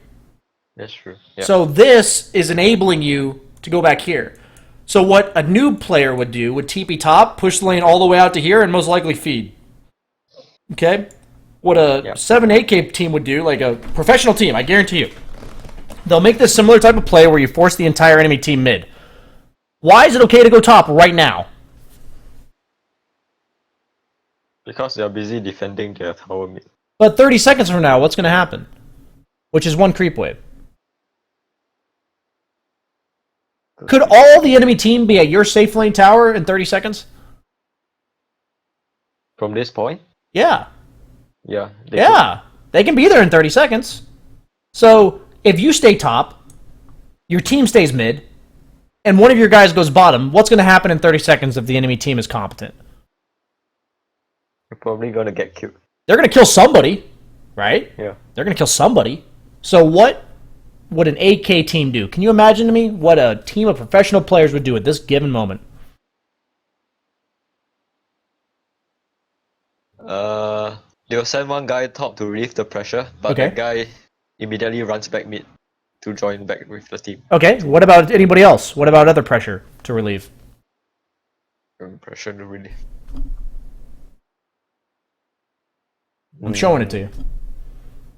Speaker 2: That's true. Yeah.
Speaker 1: So this is enabling you to go back here. So what a noob player would do would TP top, push the lane all the way out to here, and most likely feed. Okay? What a 7-8k team would do, like a professional team, I guarantee you. They'll make this similar type of play where you force the entire enemy team mid. Why is it okay to go top right now?
Speaker 2: Because they are busy defending their tower mid.
Speaker 1: But 30 seconds from now, what's going to happen? Which is 1 creep wave. Could all the enemy team be at your safe lane tower in 30 seconds?
Speaker 2: From this point?
Speaker 1: Yeah.
Speaker 2: Yeah.
Speaker 1: They can be there in 30 seconds. So, if you stay top, your team stays mid, and one of your guys goes bottom, what's going to happen in 30 seconds if the enemy team is competent?
Speaker 2: You're probably gonna get killed.
Speaker 1: They're going to kill somebody, right?
Speaker 2: Yeah.
Speaker 1: They're going to kill somebody. So what would an 8K team do? Can you imagine to me what a team of professional players would do at this given moment?
Speaker 2: They'll send one guy top to relieve the pressure, but
Speaker 1: Okay.
Speaker 2: that guy immediately runs back mid to join back with the team.
Speaker 1: Okay, what about anybody else? What about other pressure to relieve?
Speaker 2: Pressure to relieve.
Speaker 1: I'm showing it to you.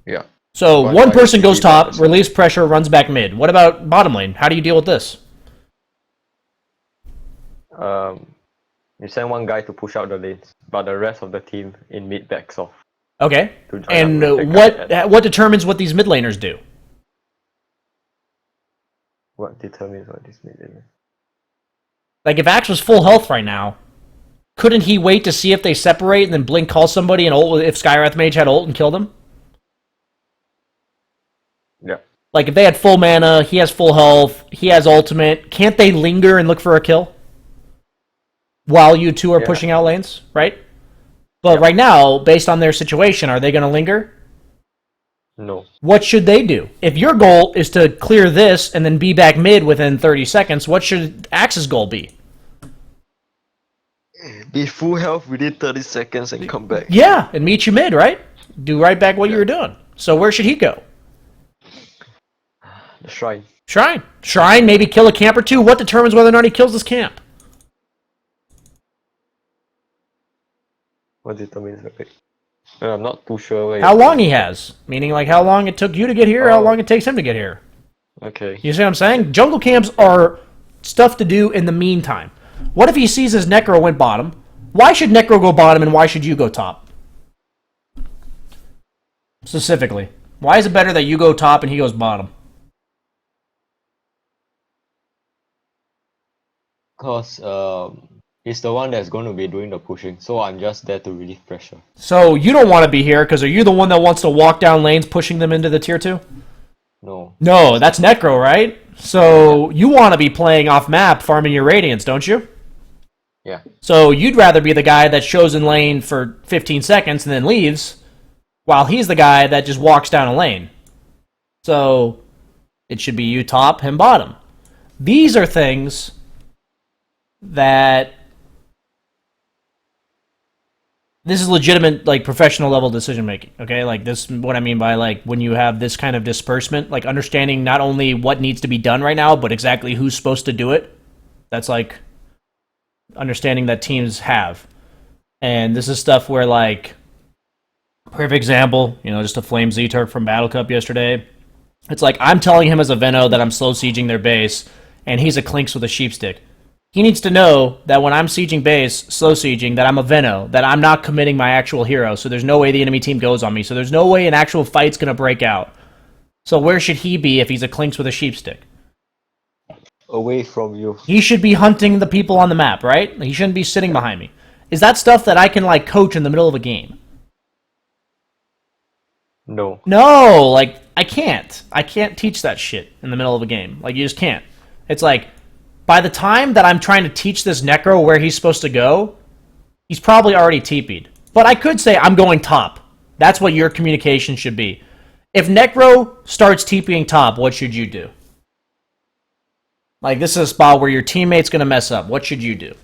Speaker 2: Yeah.
Speaker 1: So
Speaker 2: One
Speaker 1: one
Speaker 2: guy
Speaker 1: person goes
Speaker 2: TP
Speaker 1: top,
Speaker 2: bottom.
Speaker 1: relieves pressure, runs back mid. What about bottom lane? How do you deal with this?
Speaker 2: You send one guy to push out the lanes, but the rest of the team in mid backs off.
Speaker 1: Okay.
Speaker 2: To join
Speaker 1: And
Speaker 2: up with the guy
Speaker 1: what determines what these mid laners do?
Speaker 2: What determines what this mid is?
Speaker 1: Like if Axe was full health right now, couldn't he wait to see if they separate and then blink call somebody and ult if Skywrath Mage had ult and killed him?
Speaker 2: Yeah.
Speaker 1: Like if they had full mana, he has full health, he has ultimate, can't they linger and look for a kill? While you two are
Speaker 2: Yeah.
Speaker 1: pushing out lanes, right? But right now, based on their situation, are they going to linger?
Speaker 2: No.
Speaker 1: What should they do? If your goal is to clear this and then be back mid within 30 seconds, what should Axe's goal be?
Speaker 5: Be full health within 30 seconds and come back.
Speaker 1: Yeah, and meet you mid, right? Do right back what you were doing. So where should he go?
Speaker 5: The shrine.
Speaker 1: Shrine, maybe kill a camp or two. What determines whether or not he kills this camp?
Speaker 5: What determines the pick?
Speaker 2: I'm not too sure where
Speaker 1: How long he has. Meaning, like, how long it took you to get here, how long it takes him to get here.
Speaker 5: Okay.
Speaker 1: You see what I'm saying? Jungle camps are stuff to do in the meantime. What if he sees his Necro went bottom? Why should Necro go bottom and why should you go top? Specifically. Why is it better that you go top and he goes bottom?
Speaker 2: Because he's the one that's going to be doing the pushing, so I'm just there to relieve pressure.
Speaker 1: So you don't want to be here because are you the one that wants to walk down lanes pushing them into the tier 2?
Speaker 2: No.
Speaker 1: No, that's Necro, right? So you want to be playing off map farming your Radiance, don't you?
Speaker 2: Yeah.
Speaker 1: So you'd rather be the guy that shows in lane for 15 seconds and then leaves, while he's the guy that just walks down a lane. So it should be you top, him bottom. These are things that... This is legitimate, like, professional level decision making, okay? Like, this, what I mean by, like, when you have this kind of disbursement, like, understanding not only what needs to be done right now, but exactly who's supposed to do it. That's, like, understanding that teams have. And this is stuff where, like, perfect example, you know, just a Flame Z-Turk from Battle Cup yesterday. It's like, I'm telling him as a Veno that I'm slow sieging their base, and he's a Clinks with a Sheepstick. He needs to know that when I'm sieging base, slow sieging, that I'm a Veno, that I'm not committing my actual hero, so there's no way the enemy team goes on me, so there's no way an actual fight's gonna break out. So where should he be if he's a Clinks with a Sheepstick?
Speaker 2: Away from you.
Speaker 1: He should be hunting the people on the map, right? He shouldn't be sitting behind me. Is that stuff that I can, like, coach in the middle of a game?
Speaker 2: No.
Speaker 1: No, like, I can't. I can't teach that shit in the middle of a game. Like, you just can't. It's like, by the time that I'm trying to teach this Necro where he's supposed to go, he's probably already TP'd. But I could say, I'm going top. That's what your communication should be. If Necro starts TPing top, what should you do? Like, this is a spot where your teammate's going to mess up. What should you do?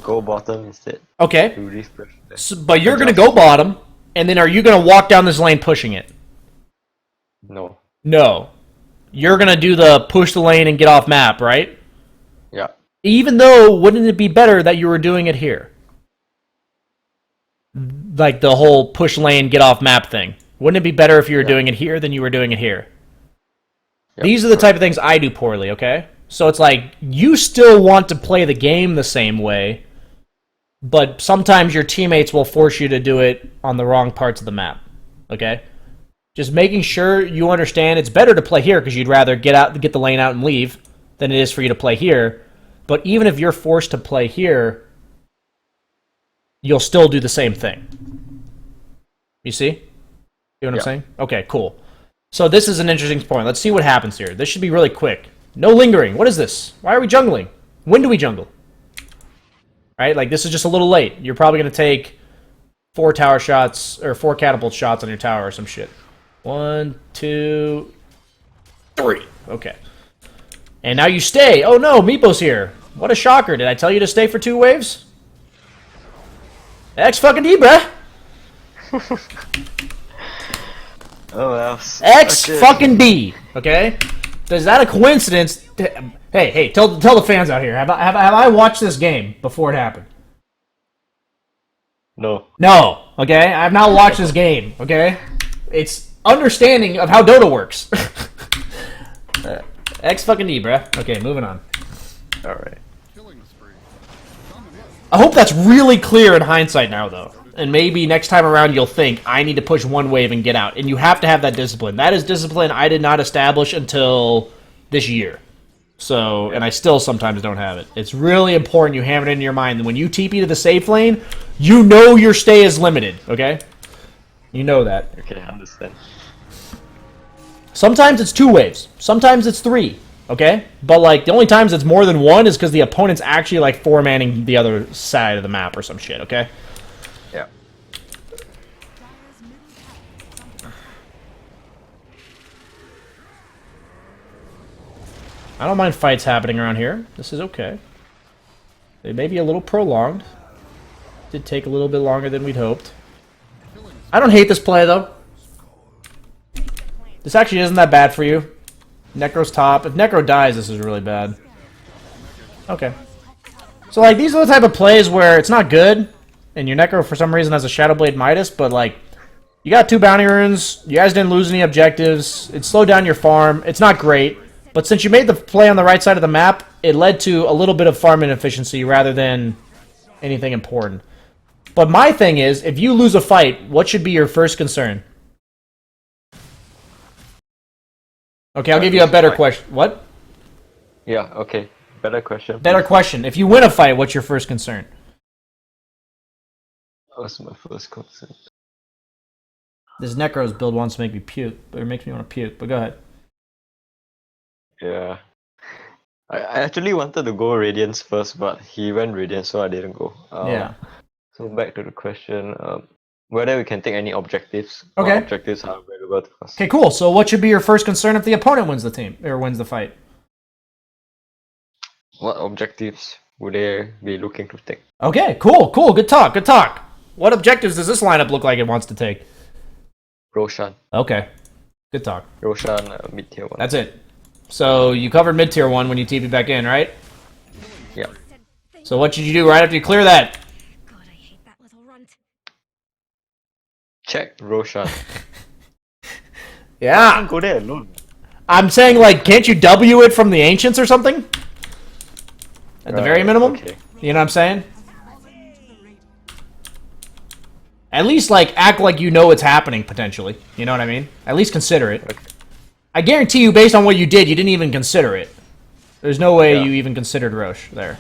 Speaker 5: Go bottom instead.
Speaker 1: Okay.
Speaker 5: To relieve pressure.
Speaker 1: So, but you're going to go bottom, and then are you going to walk down this lane pushing it?
Speaker 5: No.
Speaker 1: No. You're going to do the push the lane and get off map, right?
Speaker 5: Yeah.
Speaker 1: Even though, wouldn't it be better that you were doing it here? Like the whole push lane, get off map thing. Wouldn't it be better if you were doing it here than you were doing it here?
Speaker 5: Yep.
Speaker 1: These are the type of things I do poorly, okay? So it's like, you still want to play the game the same way, but sometimes your teammates will force you to do it on the wrong parts of the map, okay? Just making sure you understand it's better to play here because you'd rather get the lane out and leave than it is for you to play here. But even if you're forced to play here, you'll still do the same thing. You see? See what I'm saying? Okay, cool. So this is an interesting point. Let's see what happens here. This should be really quick. No lingering. What is this? Why are we jungling? When do we jungle? Right? Like, this is just a little late. You're probably going to take 4 tower shots, or 4 catapult shots on your tower or some shit. 1, 2, 3. Okay. And now you stay. Oh no, Meepo's here. What a shocker. Did I tell you to stay for 2 waves? X fucking D, bruh.
Speaker 5: Oh well.
Speaker 1: X fucking D. Okay? Is that a coincidence? Hey, tell the fans out here. Have I watched this game before it happened?
Speaker 2: No.
Speaker 1: No. Okay? I have not watched this game. Okay? It's understanding of how Dota works. X fucking D, bruh. Okay, moving on.
Speaker 5: Alright.
Speaker 4: Killing spree. Coming in.
Speaker 1: I hope that's really clear in hindsight now, though. And maybe next time around you'll think, I need to push 1 wave and get out. And you have to have that discipline. That is discipline I did not establish until this year. So, and I still sometimes don't have it. It's really important you have it in your mind that when you TP to the safe lane, you know your stay is limited, okay? You know that.
Speaker 5: Okay, I understand.
Speaker 1: Sometimes it's 2 waves. Sometimes it's 3, okay? But, like, the only times it's more than 1 is because the opponent's actually, like, 4-manning the other side of the map or some shit, okay?
Speaker 5: Yeah.
Speaker 1: I don't mind fights happening around here. This is okay. They may be a little prolonged. Did take a little bit longer than we'd hoped. I don't hate this play, though. This actually isn't that bad for you. Necro's top. If Necro dies, this is really bad. Okay. So, like, these are the type of plays where it's not good, and your Necro, for some reason, has a Shadowblade Midas, but, like, you got 2 bounty runes, you guys didn't lose any objectives, it slowed down your farm, it's not great, but since you made the play on the right side of the map, it led to a little bit of farm inefficiency rather than anything important. But my thing is, if you lose a fight, what should be your first concern? Okay, I'll give you a better question. What?
Speaker 5: Yeah, okay. Better question.
Speaker 1: Better question. If you win a fight, what's your first concern?
Speaker 5: What's my first concern?
Speaker 1: This Necro's build wants to make me puke, or makes me want to puke, but go ahead.
Speaker 5: Yeah. I actually wanted to go Radiance first, but he went Radiance, so I didn't go.
Speaker 1: Yeah.
Speaker 5: So back to the question, whether we can take any objectives.
Speaker 1: Okay.
Speaker 5: What objectives are available to us?
Speaker 1: Okay, cool. So what should be your first concern if the opponent wins the team, or wins the fight?
Speaker 5: What objectives would they be looking to take?
Speaker 1: Okay, cool. Good talk. What objectives does this lineup look like it wants to take?
Speaker 5: Roshan.
Speaker 1: Okay, good talk.
Speaker 5: Roshan, mid-tier 1.
Speaker 1: That's it. So you covered mid-tier 1 when you TP back in, right?
Speaker 5: Yeah.
Speaker 1: So what should you do right after you clear that?
Speaker 6: God, I hate that little runt.
Speaker 5: Check Roshan.
Speaker 1: Yeah.
Speaker 5: Go there alone.
Speaker 1: I'm saying, like, can't you W it from the Ancients or something? At the very
Speaker 5: Right,
Speaker 1: minimum?
Speaker 5: okay.
Speaker 1: You know what I'm saying? At least, like, act like you know it's happening, potentially. You know what I mean? At least consider it.
Speaker 5: Okay.
Speaker 1: I guarantee you, based on what you did, you didn't even consider it. There's no way
Speaker 5: Yeah.
Speaker 1: you even considered Roche there.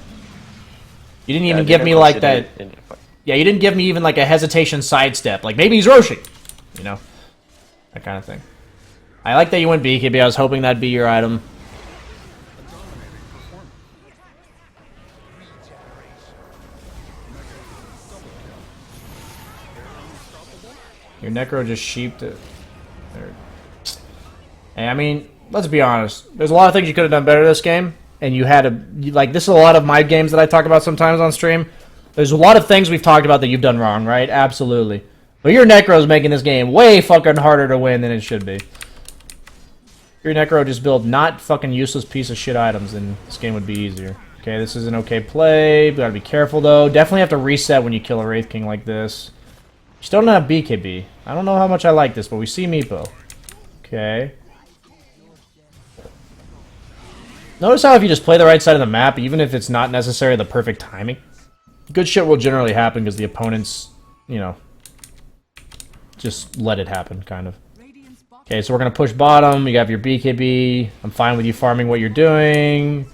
Speaker 1: You didn't
Speaker 5: Yeah,
Speaker 1: even
Speaker 5: I
Speaker 1: give
Speaker 5: didn't
Speaker 1: me, like,
Speaker 5: consider
Speaker 1: that...
Speaker 5: it in the fight.
Speaker 1: Yeah, you didn't give me even, like, a hesitation sidestep. Like, maybe he's Roshing. You know? That kind of thing. I like that you went BKB. I was hoping that'd be your item. Your Necro just sheeped it. There. Hey, I mean, let's be honest. There's a lot of things you could have done better this game, and you had like, this is a lot of my games that I talk about sometimes on stream. There's a lot of things we've talked about that you've done wrong, right? Absolutely. But your Necro's making this game way fucking harder to win than it should be. Your Necro just built not fucking useless piece of shit items, and this game would be easier. Okay, this is an okay play. We gotta be careful, though. Definitely have to reset when you kill a Wraith King like this. You still don't have BKB. I don't know how much I like this, but we see Meepo. Okay. Notice how if you just play the right side of the map, even if it's not necessarily the perfect timing, good shit will generally happen because the opponents, you know, just let it happen, kind of. Okay, so we're going to push bottom. You have your BKB. I'm fine with you farming what you're doing.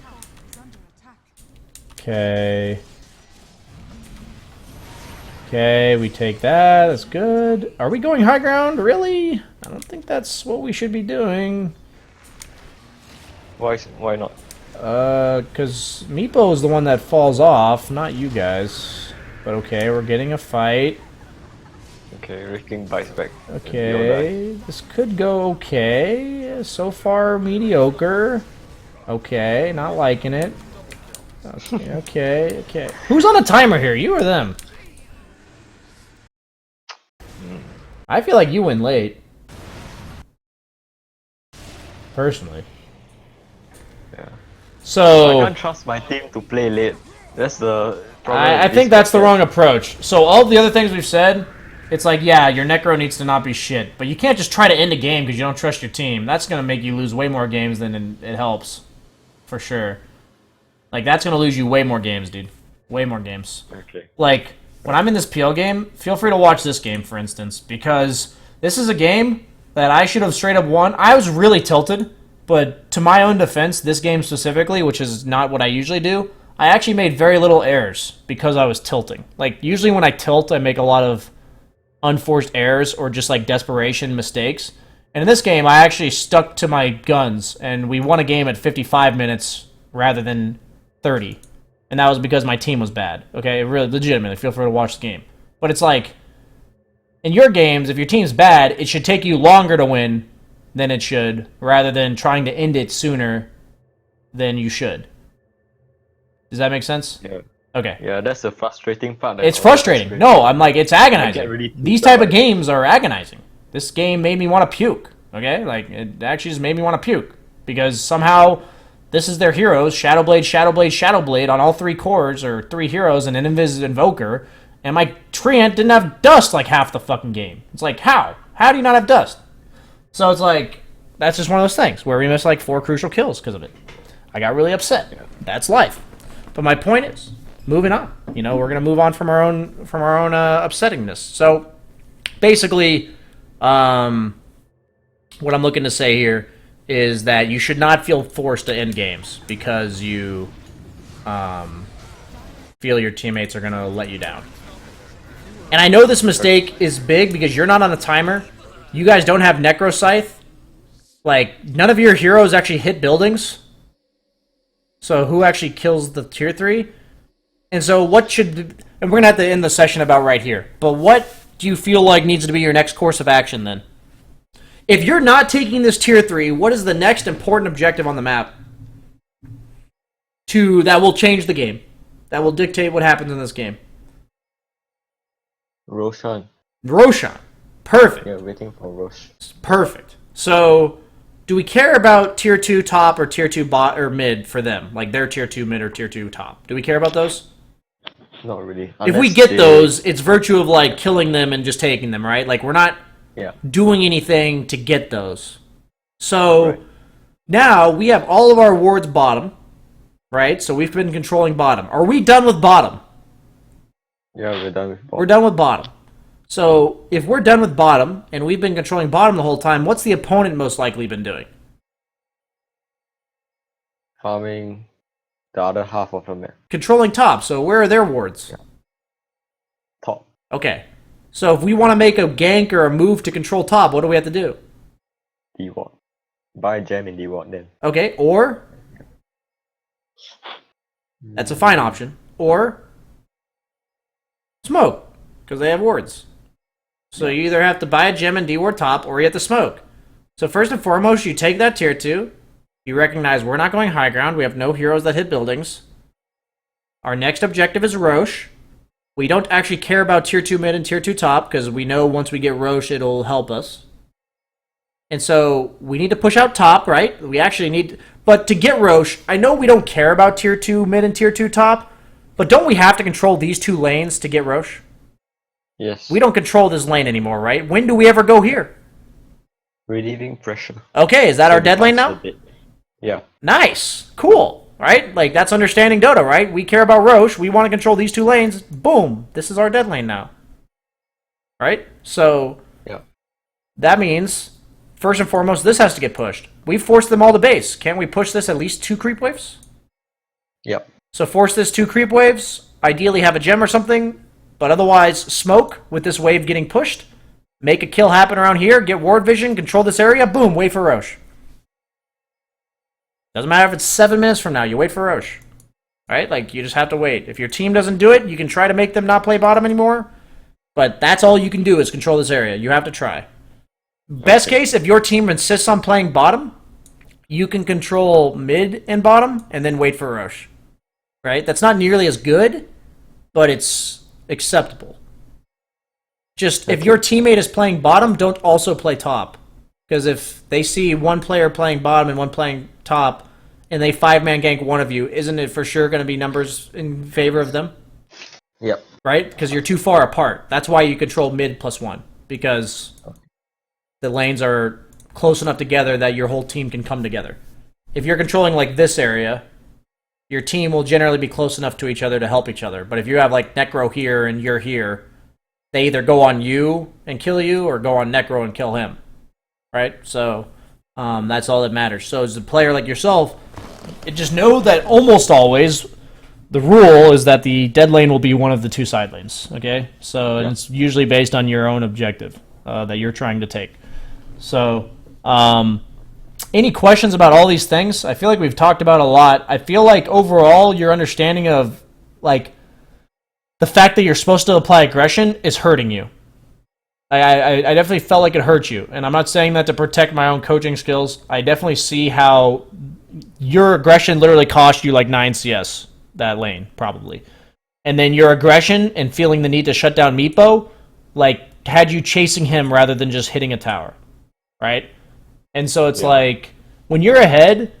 Speaker 1: Okay. Okay, we take that. That's good. Are we going high ground? Really? I don't think that's what we should be doing.
Speaker 5: Why not?
Speaker 1: Because Meepo is the one that falls off, not you guys. But okay, we're getting a fight.
Speaker 5: Okay, Wrecking bites back.
Speaker 1: Okay, this could go okay. So far, mediocre. Okay, not liking it. Okay. Who's on a timer here, you or them? I feel like you win late. Personally.
Speaker 5: Yeah.
Speaker 1: So
Speaker 5: I can't trust my team to play late. That's the problem.
Speaker 1: I
Speaker 5: with
Speaker 1: think
Speaker 5: this
Speaker 1: that's the
Speaker 5: method.
Speaker 1: wrong approach. So all the other things we've said, it's like, yeah, your Necro needs to not be shit, but you can't just try to end a game because you don't trust your team. That's going to make you lose way more games than it helps. For sure. Like, that's going to lose you way more games, dude. Way more games.
Speaker 5: Okay.
Speaker 1: Like, when I'm in this PL game, feel free to watch this game, for instance, because this is a game that I should have straight up won. I was really tilted, but to my own defense, this game specifically, which is not what I usually do, I actually made very little errors because I was tilting. Like, usually when I tilt, I make a lot of unforced errors or just, like, desperation mistakes. And in this game, I actually stuck to my guns, and we won a game at 55 minutes rather than 30. And that was because my team was bad. Okay, really, legitimately, feel free to watch the game. But it's like, in your games, if your team's bad, it should take you longer to win than it should, rather than trying to end it sooner then you should. Does that make sense?
Speaker 5: Yeah.
Speaker 1: Okay.
Speaker 5: Yeah, that's the frustrating part.
Speaker 1: It's frustrating. No, I'm like, it's agonizing.
Speaker 5: really
Speaker 1: These type of games are agonizing. This game made me want to puke. Okay? Like, it actually just made me want to puke. Because somehow, this is their heroes, Shadowblade, Shadowblade, Shadowblade, on all 3 cores, or 3 heroes, and an Invis Invoker, and my Treant didn't have dust like half the fucking game. It's like, how? How do you not have dust? So it's like, that's just one of those things, where we missed like 4 crucial kills because of it. I got really upset. That's life. But my point is, moving on. You know, we're gonna move on from our own upsettingness. So basically, what I'm looking to say here is that you should not feel forced to end games because you feel your teammates are gonna let you down. And I know this mistake is big because you're not on a timer. You guys don't have Necro Scythe. Like, none of your heroes actually hit buildings. So who actually kills the tier 3? And so what should... And we're going to have to end the session about right here. But what do you feel like needs to be your next course of action then? If you're not taking this tier 3, what is the next important objective on the map that will change the game? That will dictate what happens in this game?
Speaker 5: Roshan.
Speaker 1: Roshan. Perfect.
Speaker 5: Yeah, waiting for Rosh.
Speaker 1: Perfect. So, do we care about tier 2 top or tier 2 bot or mid for them? Like their tier 2 mid or tier 2 top? Do we care about those?
Speaker 5: Not really.
Speaker 1: If we get those, it's virtue of like killing them and just taking them, right? Like we're not doing anything to get those. So, now we have all of our wards bottom, right? So we've been controlling bottom. Are we done with bottom?
Speaker 5: Yeah, we're done with bottom.
Speaker 1: We're done with bottom. So, if we're done with bottom, and we've been controlling bottom the whole time, what's the opponent most likely been doing?
Speaker 5: Farming the other half of the map.
Speaker 1: Controlling top, so where are their wards?
Speaker 5: Yeah. Top.
Speaker 1: Okay. So, if we want to make a gank or a move to control top, what do we have to do?
Speaker 5: D-Ward. Buy gem in D-Ward then.
Speaker 1: Okay, or... That's a fine option. Or... Smoke, because they have wards. So you either have to buy a gem and D-Ward top, or you have to smoke. So first and foremost, you take that tier 2. You recognize we're not going high ground. We have no heroes that hit buildings. Our next objective is Roche. We don't actually care about tier 2 mid and tier 2 top, because we know once we get Roche, it'll help us. And so we need to push out top, right? We actually need... But to get Roche, I know we don't care about tier 2 mid and tier 2 top, but don't we have to control these 2 lanes to get Roche?
Speaker 5: Yes.
Speaker 1: We don't control this lane anymore, right? When do we ever go here?
Speaker 5: Relieving pressure.
Speaker 1: Okay, is that our dead lane now?
Speaker 5: Yeah.
Speaker 1: Nice. Cool. Right? Like, that's understanding Dota, right? We care about Roche. We want to control these 2 lanes. Boom. This is our dead lane now. Right? So, that means, first and foremost, this has to get pushed. We forced them all to base. Can't we push this at least 2 creep waves?
Speaker 5: Yep.
Speaker 1: So force this 2 creep waves. Ideally have a gem or something. But otherwise, smoke with this wave getting pushed. Make a kill happen around here. Get ward vision. Control this area. Boom. Wait for Roche. Doesn't matter if it's 7 minutes from now. You wait for Roche. Right? Like, you just have to wait. If your team doesn't do it, you can try to make them not play bottom anymore. But that's all you can do is control this area. You have to try. Best case, if your team insists on playing bottom, you can control mid and bottom and then wait for Roche. Right? That's not nearly as good, but it's acceptable. Just, if your teammate is playing bottom, don't also play top. Because if they see one player playing bottom and one playing top, and they 5-man gank one of you, isn't it for sure going to be numbers in favor of them?
Speaker 5: Yep.
Speaker 1: Right? Because you're too far apart. That's why you control mid +1. Because the lanes are close enough together that your whole team can come together. If you're controlling like this area, your team will generally be close enough to each other to help each other. But if you have like Necro here and you're here, they either go on you and kill you or go on Necro and kill him. Right? So that's all that matters. So as a player like yourself, just know that almost always the rule is that the dead lane will be one of the 2 side lanes. Okay? So it's usually based on your own objective that you're trying to take. So any questions about all these things? I feel like we've talked about a lot. I feel like overall your understanding of like the fact that you're supposed to apply aggression is hurting you. I definitely felt like it hurt you. And I'm not saying that to protect my own coaching skills. I definitely see how your aggression literally cost you like 9 CS that lane, probably. And then your aggression and feeling the need to shut down Meepo, like, had you chasing him rather than just hitting a tower, right? And so it's like, when you're ahead,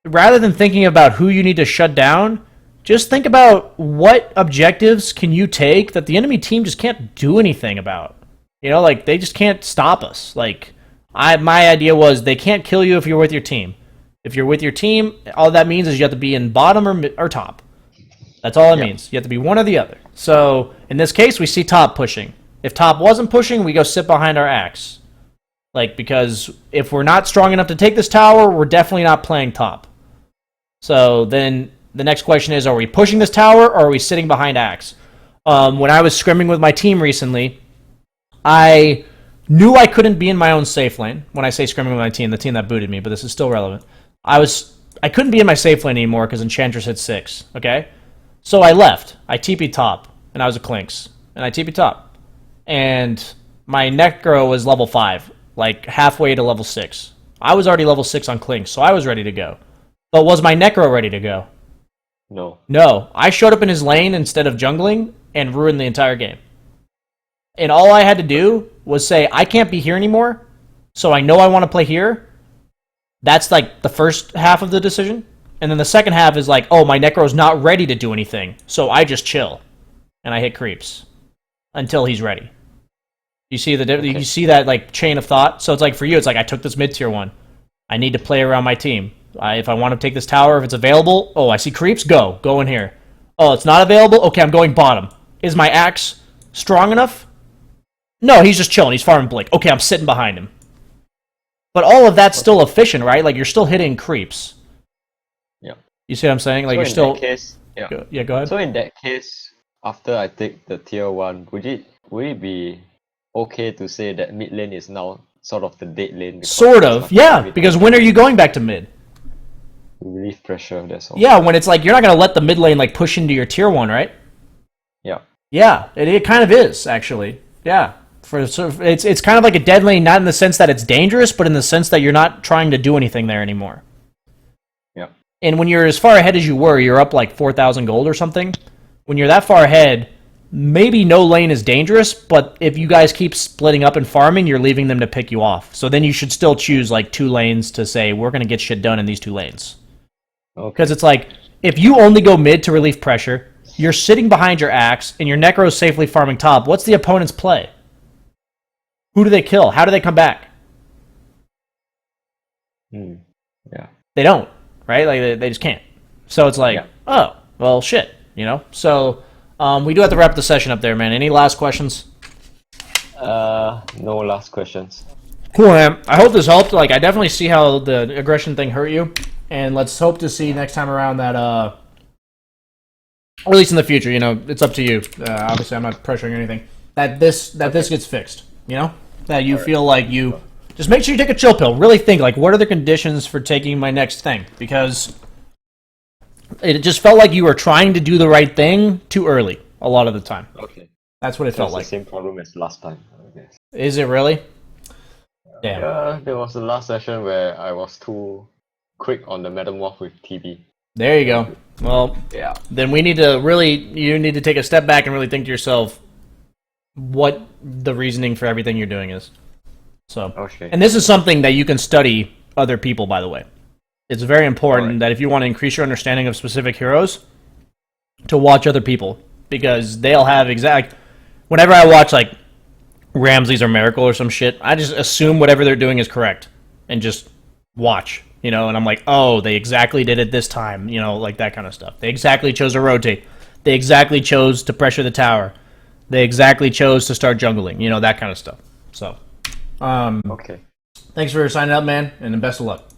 Speaker 1: rather than thinking about who you need to shut down, just think about what objectives can you take that the enemy team just can't do anything about. You know, like, they just can't stop us. Like, my idea was they can't kill you if you're with your team. If you're with your team, all that means is you have to be in bottom or top. That's all it means. You have to be one or the other. So, in this case, we see top pushing. If top wasn't pushing, we go sit behind our axe. Like, because if we're not strong enough to take this tower, we're definitely not playing top. So, then the next question is, are we pushing this tower, or are we sitting behind axe? When I was scrimming with my team recently, I knew I couldn't be in my own safe lane. When I say scrimming with my team, the team that booted me, but this is still relevant. I couldn't be in my safe lane anymore because Enchantress hit 6, okay? So I left. I TP'd top, and I was a Clinks. And I TP'd top. And my Necro was level 5, like halfway to level 6. I was already level 6 on Clinks, so I was ready to go. But was my Necro ready to go?
Speaker 2: No.
Speaker 1: No. I showed up in his lane instead of jungling and ruined the entire game. And all I had to do was say, I can't be here anymore, so I know I want to play here. That's like the first half of the decision. And then the second half is like, oh, my Necro's not ready to do anything, so I just chill. And I hit creeps until he's ready. You see you see that like chain of thought? So it's like for you, it's like I took this mid-tier one. I need to play around my team. If I want to take this tower, if it's available, oh, I see creeps, go in here. Oh, it's not available? Okay, I'm going bottom. Is my axe strong enough? No, he's just chilling. He's farming Blink. Okay, I'm sitting behind him. But all of that's still efficient, right? Like, you're still hitting creeps.
Speaker 2: Yeah.
Speaker 1: You see what I'm saying? Like,
Speaker 2: So
Speaker 1: you're
Speaker 2: in
Speaker 1: still...
Speaker 2: that case,
Speaker 1: Go ahead.
Speaker 2: So in that case, after I take the tier 1, would it be okay to say that mid lane is now sort of the dead lane?
Speaker 1: Sort of, yeah. Because when are you going back to mid?
Speaker 2: Relief pressure, that's all.
Speaker 1: Yeah, when it's like, you're not going to let the mid lane, like, push into your tier 1, right?
Speaker 2: Yeah.
Speaker 1: Yeah, it kind of is, actually. Yeah. It's kind of like a dead lane, not in the sense that it's dangerous, but in the sense that you're not trying to do anything there anymore.
Speaker 2: Yeah.
Speaker 1: And when you're as far ahead as you were, you're up like 4,000 gold or something. When you're that far ahead, maybe no lane is dangerous, but if you guys keep splitting up and farming, you're leaving them to pick you off. So then you should still choose like 2 lanes to say, we're going to get shit done in these 2 lanes. Because it's like, if you only go mid to relief pressure, you're sitting behind your axe, and your Necro's safely farming top, what's the opponent's play? Who do they kill? How do they come back?
Speaker 2: Yeah.
Speaker 1: They don't, right? Like, they just can't. So it's like, oh, well, shit, you know? So, we do have to wrap the session up there, man. Any last questions?
Speaker 2: No last questions.
Speaker 1: Cool, man. I hope this helped. Like, I definitely see how the aggression thing hurt you. And let's hope to see next time around that, or at least in the future, you know, it's up to you. Obviously, I'm not pressuring anything. That this gets fixed, you know? That you feel like you... Just make sure you take a chill pill. Really think, like, what are the conditions for taking my next thing? Because it just felt like you were trying to do the right thing too early a lot of the time.
Speaker 2: Okay.
Speaker 1: That's what it felt
Speaker 2: That's
Speaker 1: like.
Speaker 2: the same problem as last time, I guess.
Speaker 1: Is it really? Damn.
Speaker 2: Yeah, there was the last session where I was too quick on the metamorph with TB.
Speaker 1: There you go. Well,
Speaker 2: Yeah.
Speaker 1: then you need to take a step back and really think to yourself what the reasoning for everything you're doing is. So,
Speaker 2: Okay.
Speaker 1: and this is something that you can study other people, by the way. It's very important that if you want to increase your understanding of specific heroes, to watch other people, because they'll have whenever I watch like Ramses or Miracle or some shit, I just assume whatever they're doing is correct and just watch, you know, and I'm like, oh, they exactly did it this time, you know, like that kind of stuff. They exactly chose to rotate. They exactly chose to pressure the tower. They exactly chose to start jungling, you know, that kind of stuff. So,
Speaker 2: Okay.
Speaker 1: thanks for signing up, man, and best of luck.